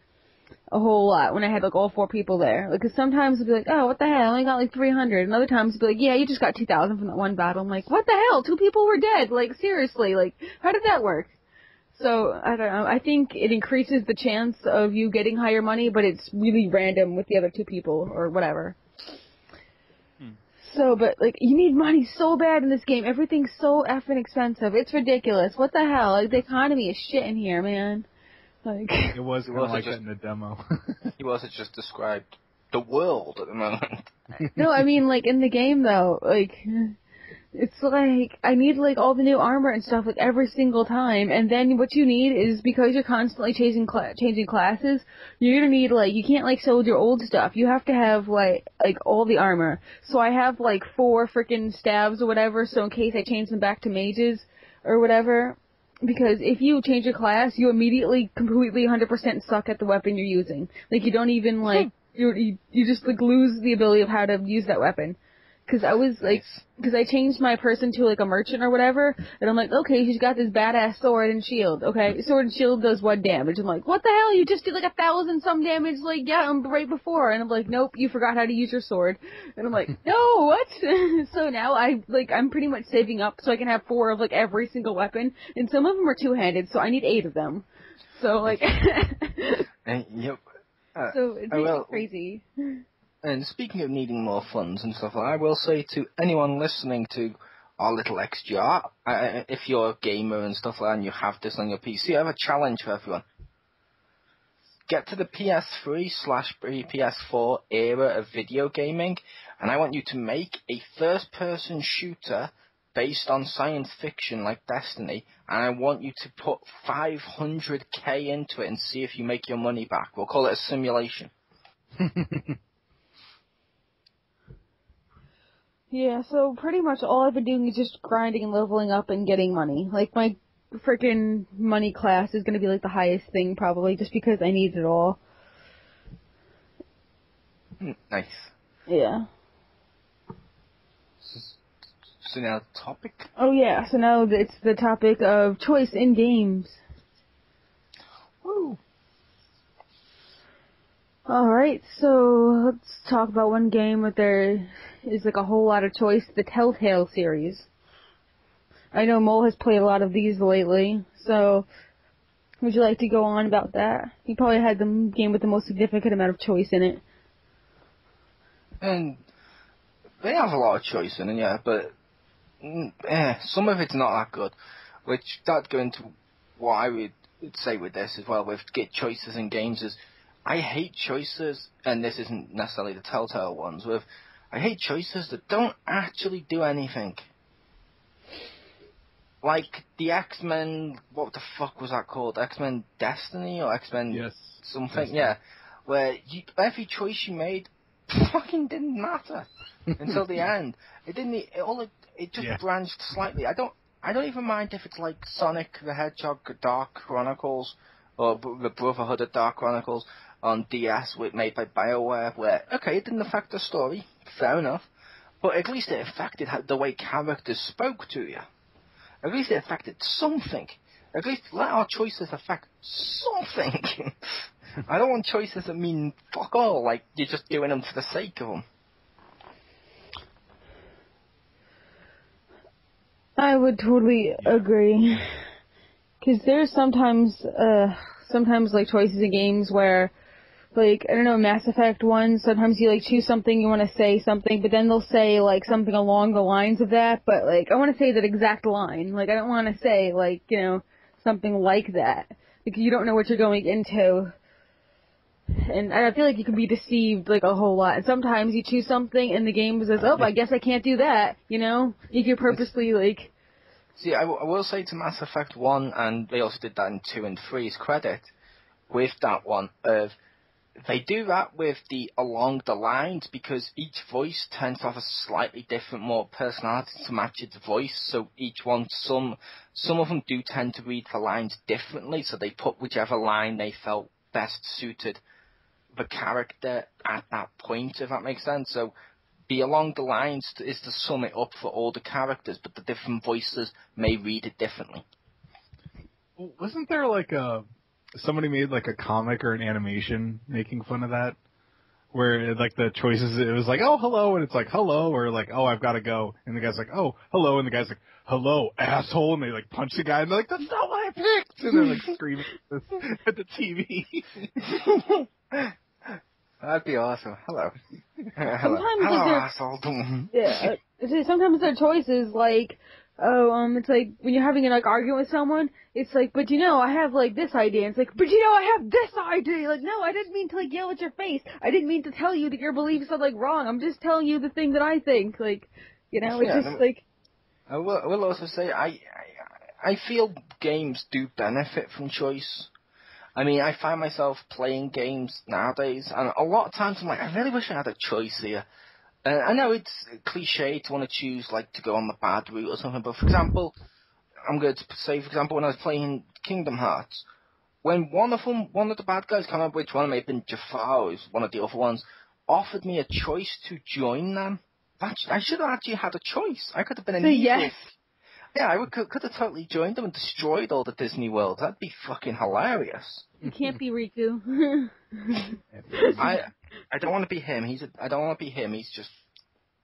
a whole lot when I had like all 4 people there. Like, 'cause sometimes it'd be like, oh, what the hell, I only got like 300, and other times it'd be like, yeah, you just got 2,000 from that one battle. I'm like, what the hell, 2 people were dead, like, seriously, like, how did that work? So, I don't know, I think it increases the chance of you getting higher money, but it's really random with the other 2 people, or whatever. So, but, like, you need money so bad in this game, everything's so effing expensive, it's ridiculous, what the hell, like, the economy is shit in here, man. Like, It was kind of like that in the demo. He wasn't just described the world at the moment. no, I mean, like, in the game, though, like, it's like, I need, like, all the new armor and stuff, like, every single time, and then what you need is, because you're constantly changing classes, you're gonna need, like, you can't, like, sell your old stuff, you have to have, like, all the armor. So I have, like, 4 frickin' stabs or whatever, so in case I change them back to mages, or whatever, because if you change your class, you immediately completely 100% suck at the weapon you're using. Like, you don't even, like, you just, like, lose the ability of how to use that weapon. Cause I was, like, cause I changed my person to, like, a merchant or whatever, and I'm like, okay, she's got this badass sword and shield, okay? Sword and shield does 1 damage. I'm like, what the hell? You just did, like, 1,000 some damage, like, yeah, right before. And I'm like, nope, you forgot how to use your sword. And I'm like, no, what? So now I'm pretty much saving up so I can have 4 of, like, every single weapon, and some of them are 2-handed, so I need 8 of them. So, like, Yep. so it's crazy. And speaking of needing more funds and stuff, I will say to anyone listening to our little XGR, if you're a gamer and stuff like that and you have this on your PC, I have a challenge for everyone. Get to the PS3/PS4 era of video gaming, and I want you to make a first-person shooter based on science fiction like Destiny, and I want you to put 500k into it and see if you make your money back. We'll call it a simulation. Yeah, so pretty much all I've been doing is just grinding and leveling up and getting money. Like, my freaking money class is gonna be, like, the highest thing, probably, just because I need it all. Nice. Yeah. So now, topic? Oh, yeah, so now it's the topic of choice in games. Alright, so let's talk about one game where there is like a whole lot of choice, the Telltale series. I know Mole has played a lot of these lately, so would you like to go on about that? You probably had the game with the most significant amount of choice in it. And they have a lot of choice in it, yeah, but some of it's not that good. Which that go into what I would say with this as well, with get choices in games is I hate choices, and this isn't necessarily the Telltale ones, I hate choices that don't actually do anything. Like the X-Men, what the fuck was that called? X-Men Destiny or X-Men something? Destiny. Yeah, where every choice you made fucking didn't matter until the end. It didn't. It just branched slightly. I don't even mind if it's like Sonic the Hedgehog Dark Chronicles or the Brotherhood of Dark Chronicles on DS made by BioWare, where okay, it didn't affect the story, fair enough, but at least it affected the way characters spoke to you. At least it affected something. At least let our choices affect something. I don't want choices that mean fuck all, like you're just doing them for the sake of them. I would totally agree. Because there's sometimes like choices in games where, like, I don't know, Mass Effect 1, sometimes you like choose something, you want to say something, but then they'll say like something along the lines of that, but like, I want to say that exact line. Like, I don't want to say like, you know, something like that. Because you don't know what you're going into. And I feel like you can be deceived like a whole lot. And sometimes you choose something and the game says, oh, I guess I can't do that, you know? You can purposely like... See, I will say to Mass Effect 1, and they also did that in 2 and 3's credit, with that one, they do that with the along the lines because each voice tends to have a slightly different, more personality to match its voice. So each one, some of them do tend to read the lines differently. So they put whichever line they felt best suited the character at that point, if that makes sense. So the along the lines is to sum it up for all the characters, but the different voices may read it differently. Wasn't there like somebody made like a comic or an animation making fun of that, where like the choices, it was like, oh, hello, and it's like, hello, or like, oh, I've got to go, and the guy's like, oh, hello, and the guy's like, hello, asshole, and they like punch the guy, and they're like, that's not what I picked, and they're like screaming at the TV. That'd be awesome. Hello. Sometimes hello, asshole. Yeah, sometimes their choices like, it's like when you're having an like argument with someone, it's like, but you know, I have like this idea. It's like, but you know, I have this idea. Like, no, I didn't mean to like yell at your face. I didn't mean to tell you that your beliefs are like wrong. I'm just telling you the thing that I think. Like, you know, it's just like. I will also say I feel games do benefit from choice. I mean, I find myself playing games nowadays, and a lot of times I'm like, I really wish I had a choice here. I know it's cliche to want to choose, like, to go on the bad route or something, but for example, I'm going to say, for example, when I was playing Kingdom Hearts, when one of the bad guys, can't remember which one, it may have been Jafar, or one of the other ones, offered me a choice to join them, I should have actually had a choice. I could have been an evil. Yes. Yeah, I could have totally joined them and destroyed all the Disney worlds. That'd be fucking hilarious. You can't be Riku. I don't want to be him. I don't want to be him. He's just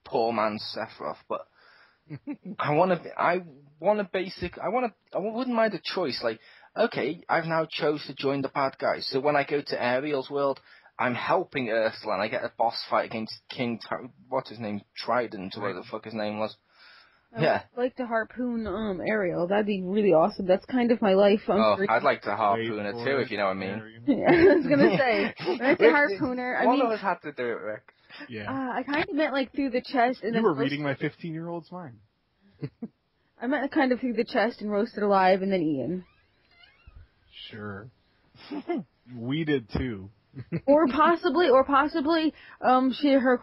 poor man Sephiroth. But I wouldn't mind a choice. Like, okay, I've now chose to join the bad guys. So when I go to Ariel's world, I'm helping Ursula, and I get a boss fight against what's his name, Trident, or whatever the fuck his name was. I'd like to harpoon Ariel. That'd be really awesome. That's kind of my life. I'd like to harpoon her too, if you know what I mean. Yeah, I was gonna say, I'd like to harpoon her. One of us had to do it, Rick. Yeah. I kind of meant like through the chest and you were reading my 15-year-old's mind. I meant kind of through the chest and roasted alive and then eaten. Sure. We did too. or possibly, her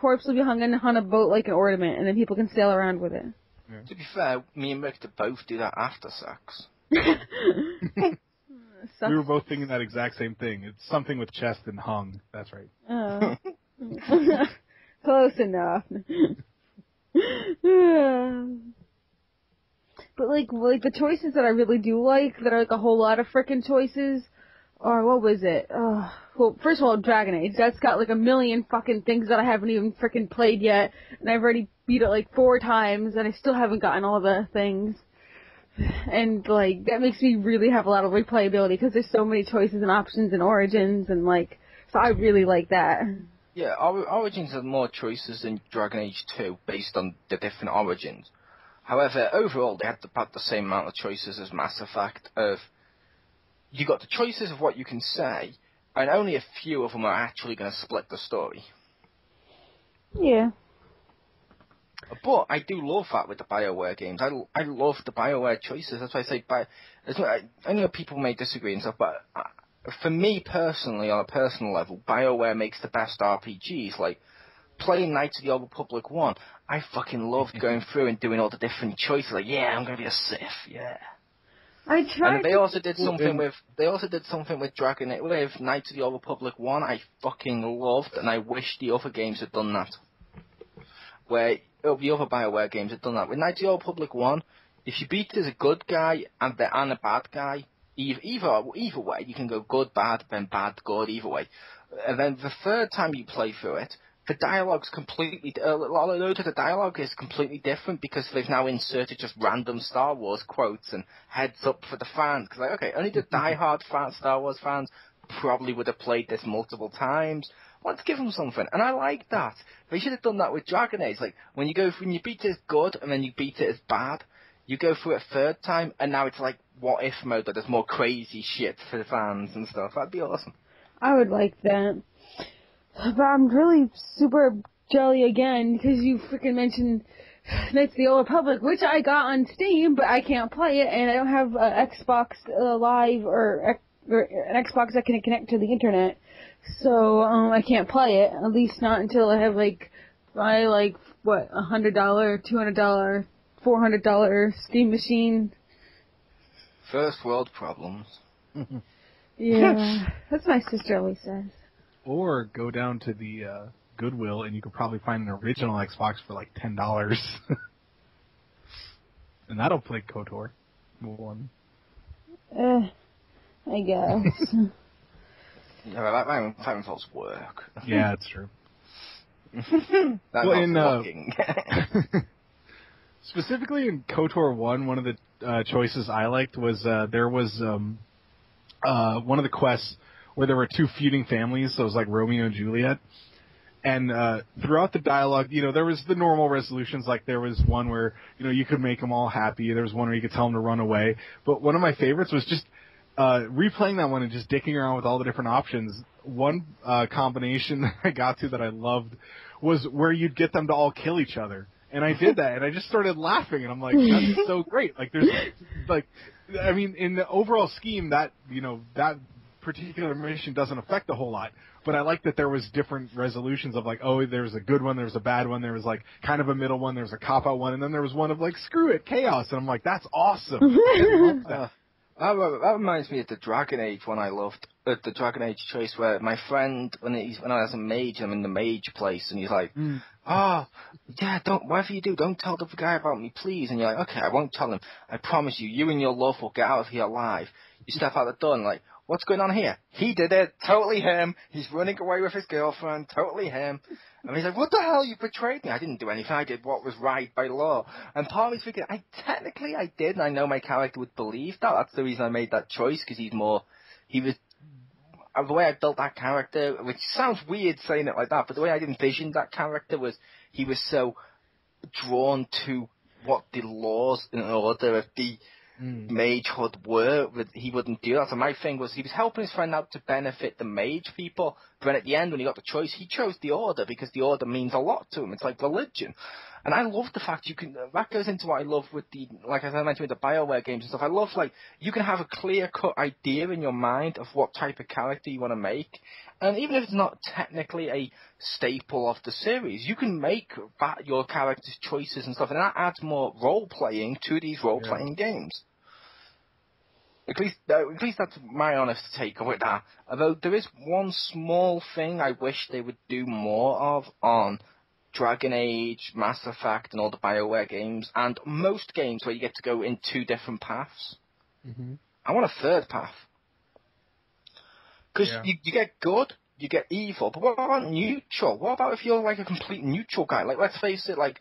corpse will be hung on a boat like an ornament, and then people can sail around with it. Yeah. To be fair, me and Rick did both do that after sex. We were both thinking that exact same thing. It's something with chest and hung. That's right. Oh. Close enough. But like the choices that I really do like, that are like a whole lot of frickin' choices, or what was it? Well, first of all, Dragon Age. That's got like a million fucking things that I haven't even freaking played yet, and I've already beat it like 4 times, and I still haven't gotten all the things. And like that makes me really have a lot of replayability because there's so many choices and options and origins, and like so I really like that. Yeah, Origins have more choices than Dragon Age 2 based on the different origins. However, overall they had about the same amount of choices as Mass Effect. You got the choices of what you can say, and only a few of them are actually going to split the story. Yeah. But I do love that with the BioWare games. I love the BioWare choices. That's why I say, I know people may disagree and stuff, but for me personally, on a personal level, BioWare makes the best RPGs. Like, playing Knights of the Old Republic 1, I fucking loved going through and doing all the different choices. Like, yeah, I'm going to be a Sith, yeah. I tried. And they also did something with with Knights of the Old Republic 1. I fucking loved, and I wish the other games had done that. Where the other BioWare games had done that. With Knights of the Old Republic 1, if you beat it as a good guy and a bad guy, either way, you can go good, bad, then bad, good, either way. And then the third time you play through it, the dialogue's completely, a lot of the dialogue is completely different because they've now inserted just random Star Wars quotes and heads up for the fans. Because, like, okay, only the diehard Star Wars fans probably would have played this multiple times. Let's give them something. And I like that. They should have done that with Dragon Age. Like, when you beat it as good and then you beat it as bad, you go through it a third time, and now it's like what if mode that there's more crazy shit for the fans and stuff. That'd be awesome. I would like that. But I'm really super jelly again because you freaking mentioned Knights of the Old Republic, which I got on Steam, but I can't play it, and I don't have an Xbox Live or an Xbox that can connect to the internet. So I can't play it, at least not until I have $100, $200, $400 Steam machine. First world problems. Yeah, that's what my sister always says. Or go down to the Goodwill and you could probably find an original Xbox for like $10. And that'll play KOTOR 1. I guess. Yeah, that involves work. Yeah, that's true. Specifically in KOTOR 1, one of the choices I liked was there was one of the quests where there were 2 feuding families, so it was like Romeo and Juliet. And throughout the dialogue, there was the normal resolutions, like there was one where, you could make them all happy. There was one where you could tell them to run away. But one of my favorites was just replaying that one and just dicking around with all the different options. One combination that I got to that I loved was where you'd get them to all kill each other. And I did that, and I just started laughing, and I'm like, that's so great. Like, there's, like, I mean, in the overall scheme, that particular mission doesn't affect a whole lot. But I like that there was different resolutions of like, oh, there was a good one, there was a bad one, there was like kind of a middle one, there was a cop-out one, and then there was one of like, screw it, chaos. And I'm like, that's awesome. I love that. That reminds me of the Dragon Age one I loved. The Dragon Age choice where my friend, when I was a mage, I'm in the mage place, and he's like, yeah, whatever you do, don't tell the guy about me, please. And you're like, okay, I won't tell him. I promise you and your love will get out of here alive. You step out the door and like, what's going on here? He did it. Totally him. He's running away with his girlfriend. Totally him. And he's like, what the hell? You betrayed me. I didn't do anything. I did what was right by law. And part of me's thinking, I did, and I know my character would believe that. That's the reason I made that choice, because the way I built that character, which sounds weird saying it like that, but the way I envisioned that character was he was so drawn to what the laws and order of the magehood were, he wouldn't do that. So my thing was he was helping his friend out to benefit the mage people, but then at the end when he got the choice, he chose the order because the order means a lot to him. It's like religion. And I love the fact that goes into what I love with like I mentioned with the BioWare games and stuff. I love, like, you can have a clear-cut idea in your mind of what type of character you want to make. And even if it's not technically a staple of the series, you can make your character's choices and stuff, and that adds more role-playing to these role-playing games. At least that's my honest take with that. Although there is one small thing I wish they would do more of on Dragon Age, Mass Effect, and all the BioWare games, and most games where you get to go in 2 different paths. I want a third path. Because you get good, you get evil, but what about neutral? What about if you're like a complete neutral guy? Like, let's face it, like,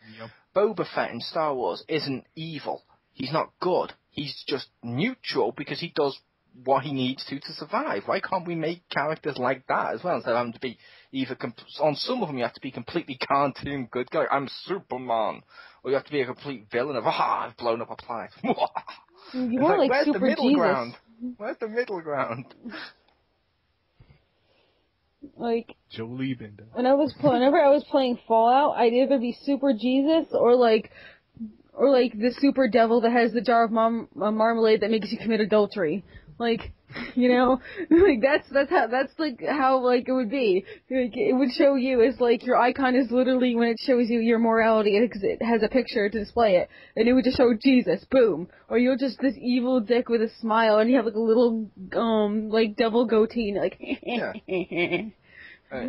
Boba Fett in Star Wars isn't evil. He's not good. He's just neutral because he does what he needs to survive. Why can't we make characters like that as well, instead of having to be either... on some of them, you have to be completely cartoon good guy. I'm Superman. Or you have to be a complete villain of, I've blown up a planet. You want like where's Super the middle Jesus. ground? Where's the middle ground? Like, Jolie Bindo. Whenever I was playing Fallout, I'd either be Super Jesus or like the super devil that has the jar of marmalade that makes you commit adultery. Like, you know, like that's how like it would be. Like, it would show you as like your icon is literally when it shows you your morality because it has a picture to display it, and it would just show Jesus, boom. Or you're just this evil dick with a smile, and you have like a little like devil goatee, and like. Yeah. I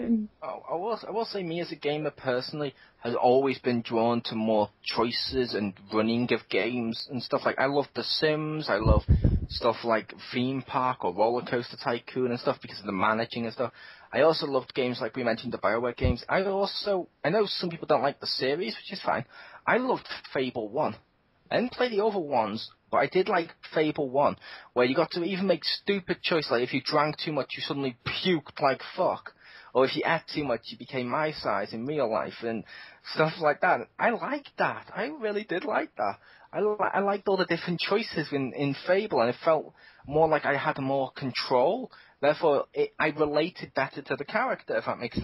will say, me as a gamer personally has always been drawn to more choices and running of games and stuff. Like, I love The Sims, I love stuff like Theme Park or Roller Coaster Tycoon and stuff because of the managing and stuff. I also loved games like we mentioned, the BioWare games. I know some people don't like the series, which is fine. I loved Fable 1. I didn't play the other ones, but I did like Fable 1, where you got to even make stupid choices, like if you drank too much, you suddenly puked like fuck. Or if you ate too much, you became my size in real life, and stuff like that. I liked that. I really did like that. I liked all the different choices in Fable, and it felt more like I had more control. Therefore, I related better to the character, if that makes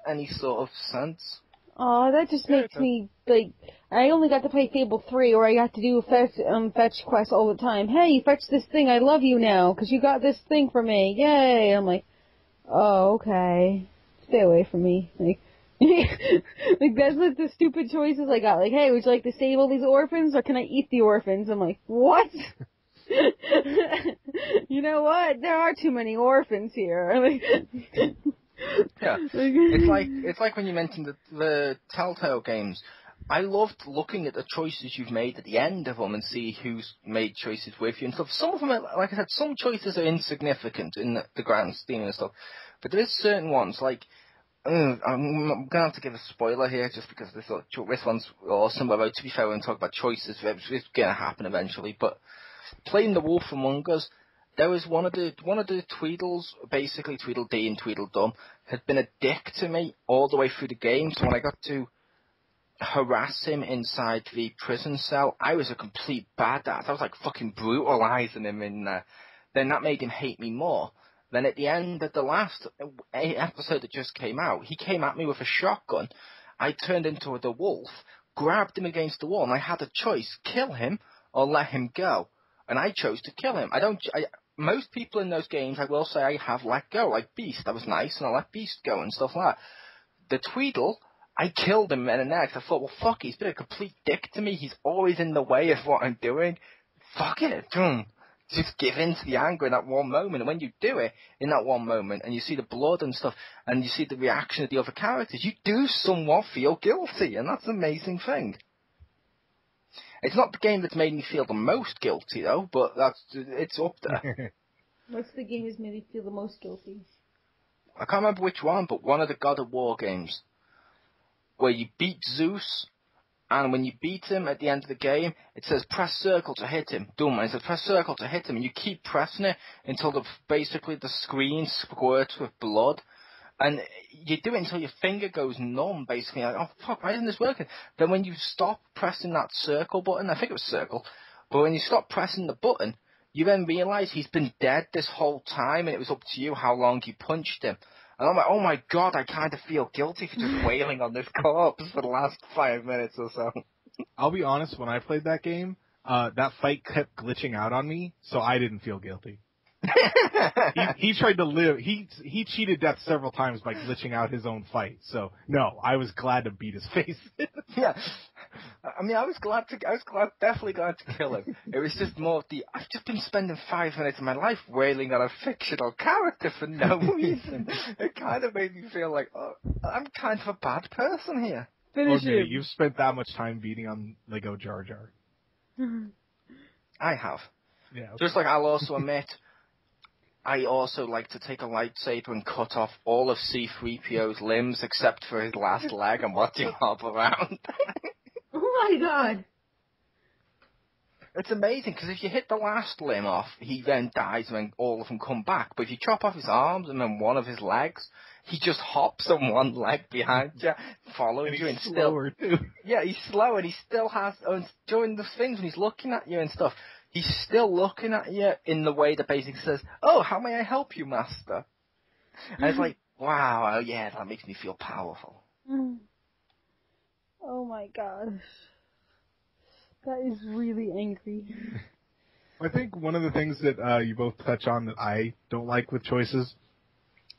any sort of sense. Oh, that just makes me, like, I only got to play Fable 3, where I got to do fetch quests all the time. Hey, fetch this thing, I love you now, because you got this thing for me, yay! I'm like, oh, okay. Stay away from me. Like, like that's like the stupid choices I got. Like, hey, would you like to save all these orphans, or can I eat the orphans? I'm like, what? You know what? There are too many orphans here. Like, yeah, it's like when you mentioned the Telltale games. I loved looking at the choices you've made at the end of them and see who's made choices with you and stuff. Some of them, like I said, some choices are insignificant in the grand scheme and stuff. But there is certain ones, like, I'm going to have to give a spoiler here just because this one's awesome. But to be fair, when we talk about choices, it's going to happen eventually. But playing The Wolf Among Us, there was one of the Tweedles, basically Tweedledee and Tweedledum, had been a dick to me all the way through the game. So when I got to harass him inside the prison cell, I was a complete badass. I was like fucking brutalizing him in there. Then that made him hate me more. Then at the end of the last episode that just came out, he came at me with a shotgun. I turned into the wolf, grabbed him against the wall, and I had a choice: kill him or let him go. And I chose to kill him. Most people in those games, I will say, I have let go. Like Beast, that was nice, and I let Beast go and stuff like that. The Tweedle, I killed him in the next. I thought, well, fuck, he's been a complete dick to me. He's always in the way of what I'm doing. Fuck it. Just give in to the anger in that one moment. And when you do it in that one moment, and you see the blood and stuff, and you see the reaction of the other characters, you do somewhat feel guilty, and that's an amazing thing. It's not the game that's made me feel the most guilty, though, but it's up there. What's the game that's made me feel the most guilty? I can't remember which one, but one of the God of War games, where you beat Zeus, and when you beat him at the end of the game, it says press circle to hit him. Boom, and it says press circle to hit him, and you keep pressing it until basically the screen squirts with blood. And you do it until your finger goes numb, basically. Like, oh, fuck, why isn't this working? Then when you stop pressing that circle button, I think it was circle, but when you stop pressing the button, you then realise he's been dead this whole time, and it was up to you how long you punched him. And I'm like, oh my god, I kind of feel guilty for just wailing on this corpse for the last 5 minutes or so. I'll be honest, when I played that game, that fight kept glitching out on me, so I didn't feel guilty. he tried to live. He cheated death several times by glitching out his own fight. So no, I was glad to beat his face. Yeah, I mean, definitely glad to kill him. It was just more of I've just been spending 5 minutes of my life wailing on a fictional character for no reason. It kind of made me feel like, oh, I'm kind of a bad person here. Finish him. You've spent that much time beating on Lego Jar Jar. I have. Yeah. Okay. Just like I'll also admit, I also like to take a lightsaber and cut off all of C-3PO's limbs except for his last leg and watch him hop around. Oh my god. It's amazing, because if you hit the last limb off, he then dies and then all of them come back. But if you chop off his arms and then one of his legs, he just hops on one leg behind you, follows you, and slower too. Yeah, he's slow, and he still has, during the things when he's looking at you and stuff, he's still looking at you in the way that basically says, "Oh, how may I help you, master?" And it's like, wow, oh yeah, that makes me feel powerful. Oh my gosh. That is really angry. I think one of the things that you both touch on that I don't like with choices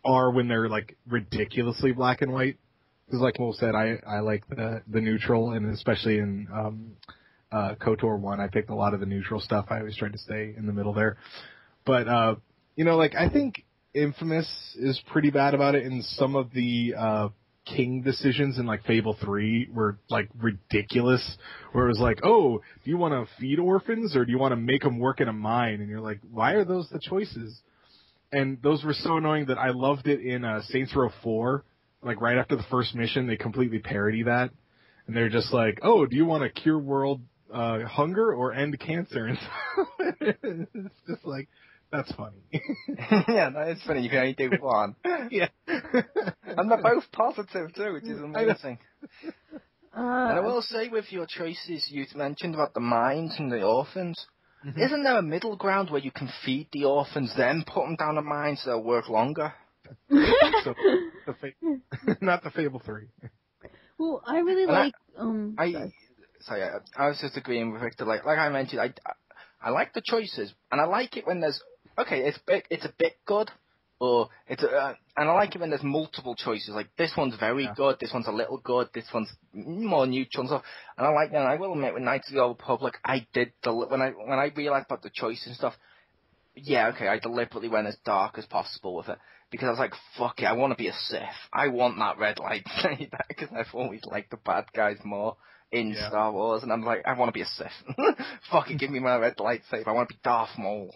are when they're like ridiculously black and white. Because like Will said, I like the neutral, and especially in KOTOR 1, I picked a lot of the neutral stuff. I always tried to stay in the middle there. But, like I think Infamous is pretty bad about it, and some of the King decisions in like Fable 3 were like ridiculous, where it was like, oh, do you want to feed orphans or do you want to make them work in a mine? And you're like, why are those the choices? And those were so annoying that I loved it in Saints Row 4. Like right after the first mission, they completely parody that, and they're just like, oh, do you want to cure world hunger or end cancer? And it's just like, that's funny. Yeah, that is funny. You can only do one. Yeah. And they're both positive too, which is amazing. And I will say with your choices, you mentioned about the mines and the orphans. Mm-hmm. Isn't there a middle ground where you can feed the orphans, then put them down a mine so they'll work longer? So, not the Fable 3. Well, I really like... I was just agreeing with Victor. Like I mentioned, I like the choices, and I like it when there's... Okay, it's a bit good, or and I like it when there's multiple choices. Like this one's very good, this one's a little good, this one's more neutral and stuff. And I like that. And I will admit, with Knights of the Old Republic, I did when I realized about the choice and stuff. Yeah, okay, I deliberately went as dark as possible with it because I was like, fuck it, I want to be a Sith. I want that red lightsaber because I've always liked the bad guys more in Star Wars, and I'm like, I want to be a Sith. Fuck it, give me my red lightsaber. I want to be Darth Maul.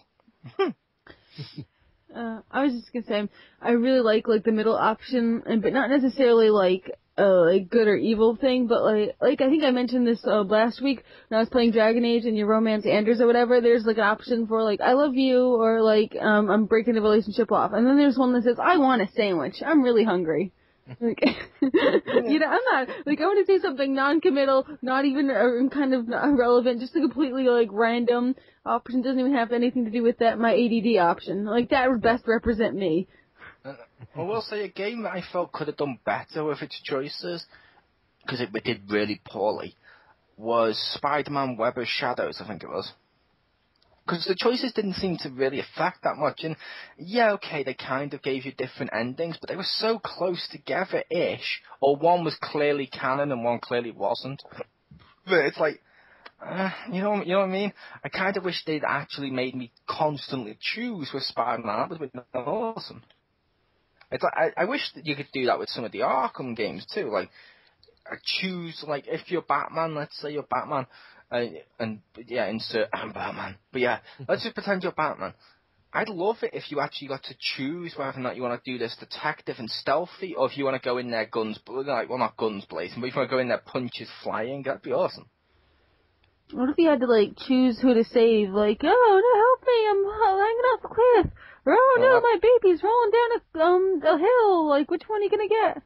I was just gonna say, I really like the middle option, but not necessarily like good or evil thing, but like I think I mentioned this last week when I was playing Dragon Age and you romance Anders or whatever. There's like an option for like I love you or like I'm breaking the relationship off, and then there's one that says I want a sandwich. I'm really hungry. Like, I'm not, like, I want to say something non-committal, not even kind of irrelevant, just a completely, like, random option. Doesn't even have anything to do with that, my ADD option. Like, that would best represent me. I will say a game that I felt could have done better with its choices, because it did really poorly, was Spider-Man Web of Shadows, I think it was. Because the choices didn't seem to really affect that much, and yeah, okay, they kind of gave you different endings, but they were so close together-ish, or one was clearly canon and one clearly wasn't. But it's like, you know what I mean? I kind of wish they'd actually made me constantly choose with Spider-Man. That would have been awesome. It's like, I wish that you could do that with some of the Arkham games too, like, choose, like, if you're Batman, let's say you're Batman, insert I'm Batman. But yeah, let's just pretend you're Batman. I'd love it if you actually got to choose whether or not you want to do this detective and stealthy, or if you want to go in there not guns blazing, but if you want to go in there punches flying, that'd be awesome. What if you had to, like, choose who to save? Like, oh, no, help me, I'm hanging off a cliff. Or, oh, no, my baby's rolling down a hill. Like, which one are you going to get?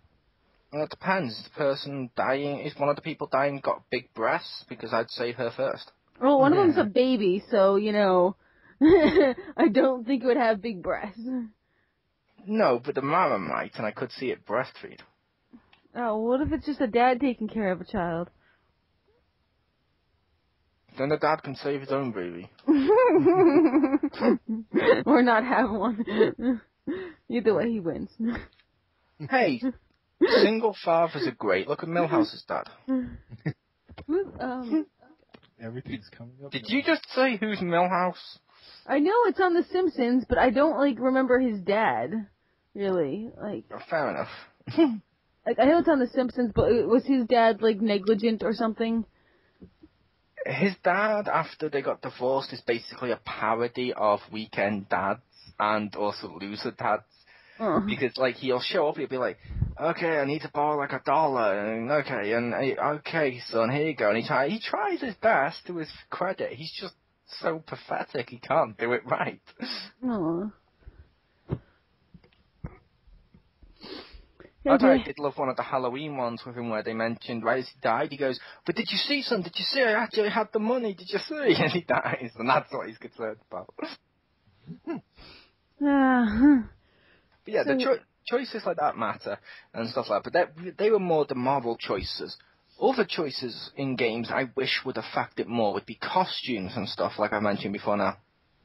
Well, it depends. The person dying, if one of the people dying got big breasts, because I'd save her first. Well, one of them's a baby, so, I don't think it would have big breasts. No, but the mama might, and I could see it breastfeed. Oh, what if it's just a dad taking care of a child? Then the dad can save his own baby. Or not have one. Either way, he wins. Hey, single fathers are great. Look at Milhouse's dad. Everything's coming up. Did you just say who's Milhouse? I know it's on The Simpsons, but I don't, remember his dad. Really. Oh, fair enough. I know it's on The Simpsons, but was his dad, negligent or something? His dad, after they got divorced, is basically a parody of Weekend Dads. and also loser dads. Oh. Because, like, he'll show up, he'll be like, okay, I need to borrow, like, $1, and okay, son, here you go. And he tries his best, to his credit. He's just so pathetic, he can't do it right. Oh. I did love one of the Halloween ones with him where they mentioned, right as he died, he goes, but did you see, son? Did you see I actually had the money? Did you see? And he dies, and that's what he's concerned about. But yeah, the choices like that matter and stuff like that, but they were more the moral choices. Other choices in games I wish would affect it more would be costumes and stuff, like I mentioned before now.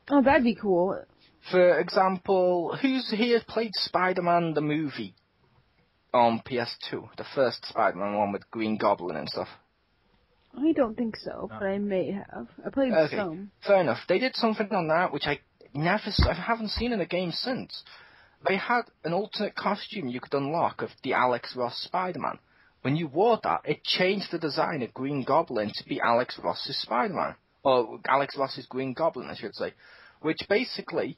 Oh, that'd be cool. For example, who's here played Spider-Man the movie on PS2? The first Spider-Man one with Green Goblin and stuff. I don't think so, but I may have. I played some. Fair enough. They did something on that which I haven't seen in a game since. They had an alternate costume you could unlock of the Alex Ross Spider-Man. When you wore that, it changed the design of Green Goblin to be Alex Ross's Spider-Man. Or Alex Ross's Green Goblin, I should say. Which basically,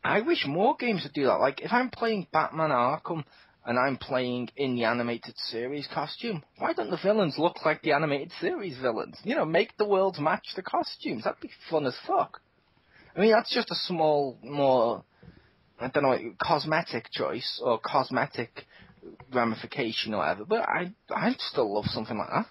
I wish more games would do that. Like, if I'm playing Batman Arkham and I'm playing in the animated series costume, why don't the villains look like the animated series villains? You know, make the worlds match the costumes. That'd be fun as fuck. I mean, that's just a small, more, I don't know, cosmetic choice or cosmetic ramification or whatever, but I'd still love something like that.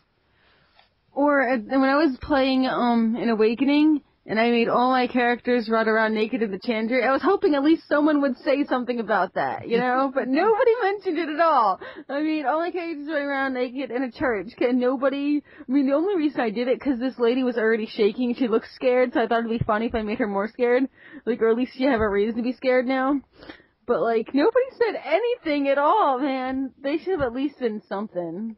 Or when I was playing in Awakening, and I made all my characters run around naked in the Chandra, I was hoping at least someone would say something about that, you know? But nobody mentioned it at all. I mean, all my characters running around naked in a church. The only reason I did it, because this lady was already shaking, she looked scared, so I thought it'd be funny if I made her more scared. Like, or at least you have a reason to be scared now. But, like, nobody said anything at all, man. They should have at least done something.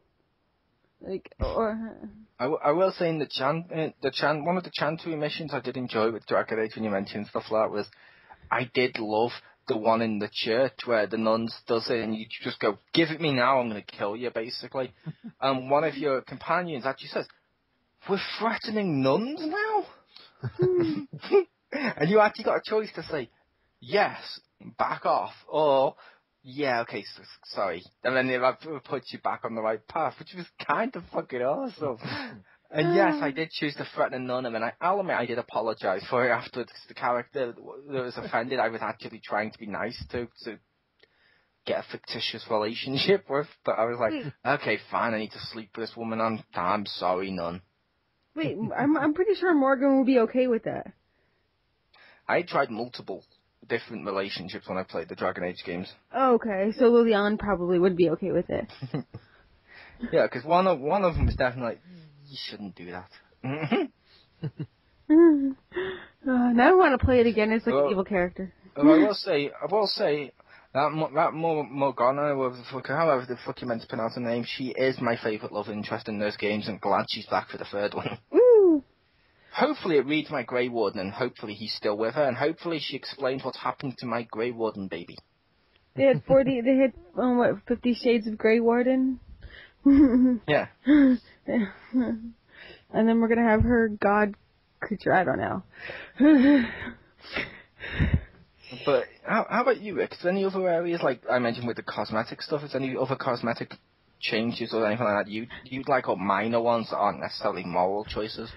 Like, or... I will say in one of the Chantry missions I did enjoy with Dragon Age when you mentioned stuff like that was, I did love the one in the church where the nuns does it and you just go, give it me now, I'm going to kill you, basically. And one of your companions actually says, we're threatening nuns now? And you actually got a choice to say, yes, back off, or... yeah, okay, sorry. And then it puts you back on the right path, which was kind of fucking awesome. And yes, I did choose to threaten a nun, and I'll admit I did apologise for it afterwards. The character that was offended, I was actually trying to be nice to get a fictitious relationship with, but I was like, okay, fine, I need to sleep with this woman, I'm sorry, nun. Wait, I'm pretty sure Morgan will be okay with that. I tried multiple different relationships when I played the Dragon Age games. Oh, okay, so Lilian probably would be okay with it. Yeah, because one of them was definitely like, you shouldn't do that. Now I want to play it again as like an evil character. I will say that Morgana, however the fuck you meant to pronounce her name, she is my favourite love interest in those games, and glad she's back for the third one. Woo! Hopefully it reads my Grey Warden, and hopefully he's still with her, and hopefully she explains what's happened to my Grey Warden baby. They had 50 Shades of Grey Warden? Yeah. And then we're gonna have her god creature, I don't know. But how about you, Rick? Is there any other areas, like I mentioned with the cosmetic stuff, is there any other cosmetic changes or anything like that you'd like, or minor ones that aren't necessarily moral choices?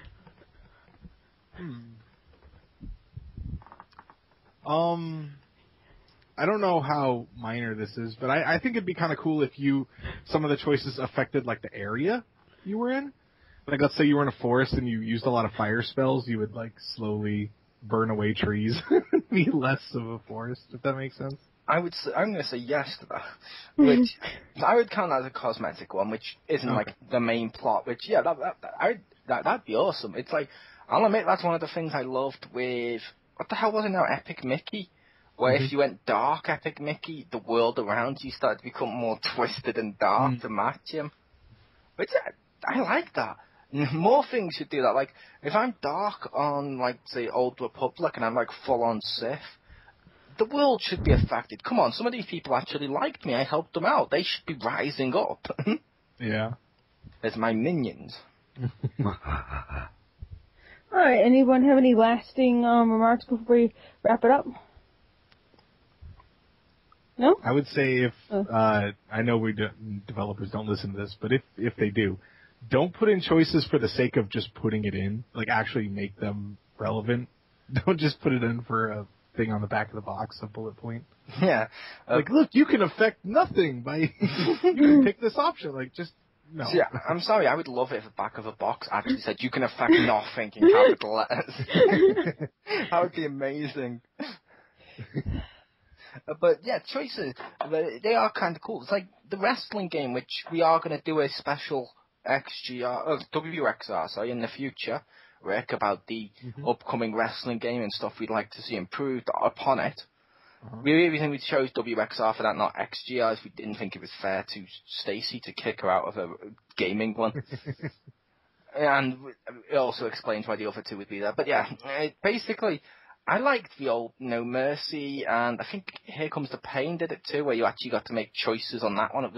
I don't know how minor this is, but I think it'd be kind of cool if some of the choices affected like the area you were in. Like, let's say you were in a forest and you used a lot of fire spells, you would like slowly burn away trees and be less of a forest, if that makes sense. I'm going to say yes to that, which I would count as a cosmetic one, which isn't like the main plot. Which that'd be awesome. It's like, I'll admit that's one of the things I loved with, what the hell was it now, Epic Mickey? Where if you went dark Epic Mickey, the world around you started to become more twisted and dark to match him. Which I like that. More things should do that. Like, if I'm dark on, like, say, Old Republic and I'm, like, full-on Sith, the world should be affected. Come on, some of these people actually liked me. I helped them out. They should be rising up. Yeah. As my minions. Alright, anyone have any lasting remarks before we wrap it up? No? I would say if I know developers don't listen to this, but if they do, don't put in choices for the sake of just putting it in. Like, actually make them relevant. Don't just put it in for a thing on the back of the box, a bullet point. Yeah. Like, look, you can affect nothing by you can pick this option. Like, just no. See, I'm sorry, I would love it if the back of a box actually said you can affect nothing in capital letters. That would be amazing. But yeah, choices, they are kind of cool. It's like the wrestling game, which we are going to do a special WXR, in the future, Rick, about the upcoming wrestling game and stuff we'd like to see improved upon it. We really think we chose WXR for that, not XGR, as we didn't think it was fair to Stacy to kick her out of a gaming one. And it also explains why the other two would be there. But yeah, basically, I liked the old No Mercy, and I think Here Comes the Pain did it too, where you actually got to make choices on that one.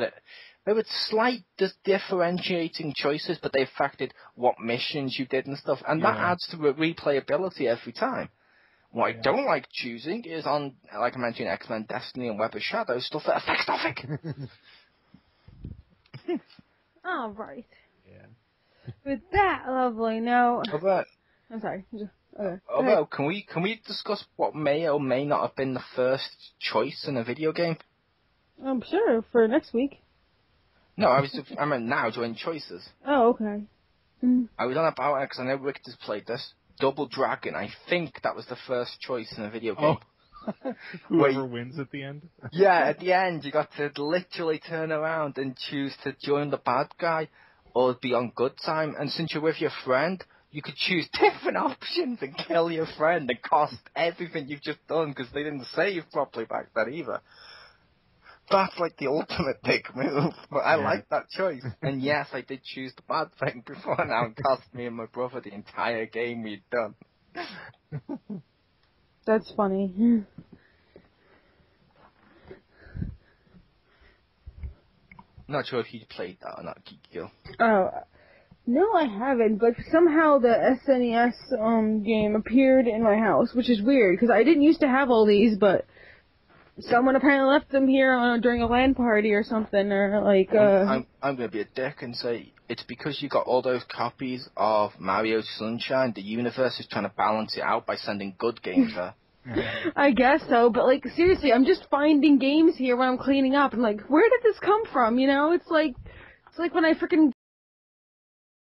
There were slight differentiating choices, but they affected what missions you did and stuff, and that adds to replayability every time. What I don't like choosing is on, like I mentioned, X-Men Destiny and Web of Shadows, stuff that affects nothing. All right. Yeah. With that, lovely. Now, I'm sorry. Although, can we discuss what may or may not have been the first choice in a video game? I'm sure for next week. No, I meant now doing choices. Oh, okay. I was on about it because I know Rick has played this. Double Dragon, I think that was the first choice in a video game. Oh. Whoever wins at the end? Yeah, at the end you got to literally turn around and choose to join the bad guy or be on good time. And since you're with your friend, you could choose different options and kill your friend and cost everything you've just done because they didn't save properly back then either. That's like the ultimate big move, but I like that choice. And yes, I did choose the bad thing before now and cost me and my brother the entire game we'd done. That's funny. Not sure if you played that or not, Kikyo. Oh, no I haven't, but somehow the SNES game appeared in my house, which is weird, because I didn't used to have all these, but someone apparently left them here during a LAN party or something, or like, I'm going to be a dick and say it's because you got all those copies of Mario Sunshine. The universe is trying to balance it out by sending good games there. I guess so, but like, seriously, I'm just finding games here when I'm cleaning up, and like, where did this come from, you know? It's like when I freaking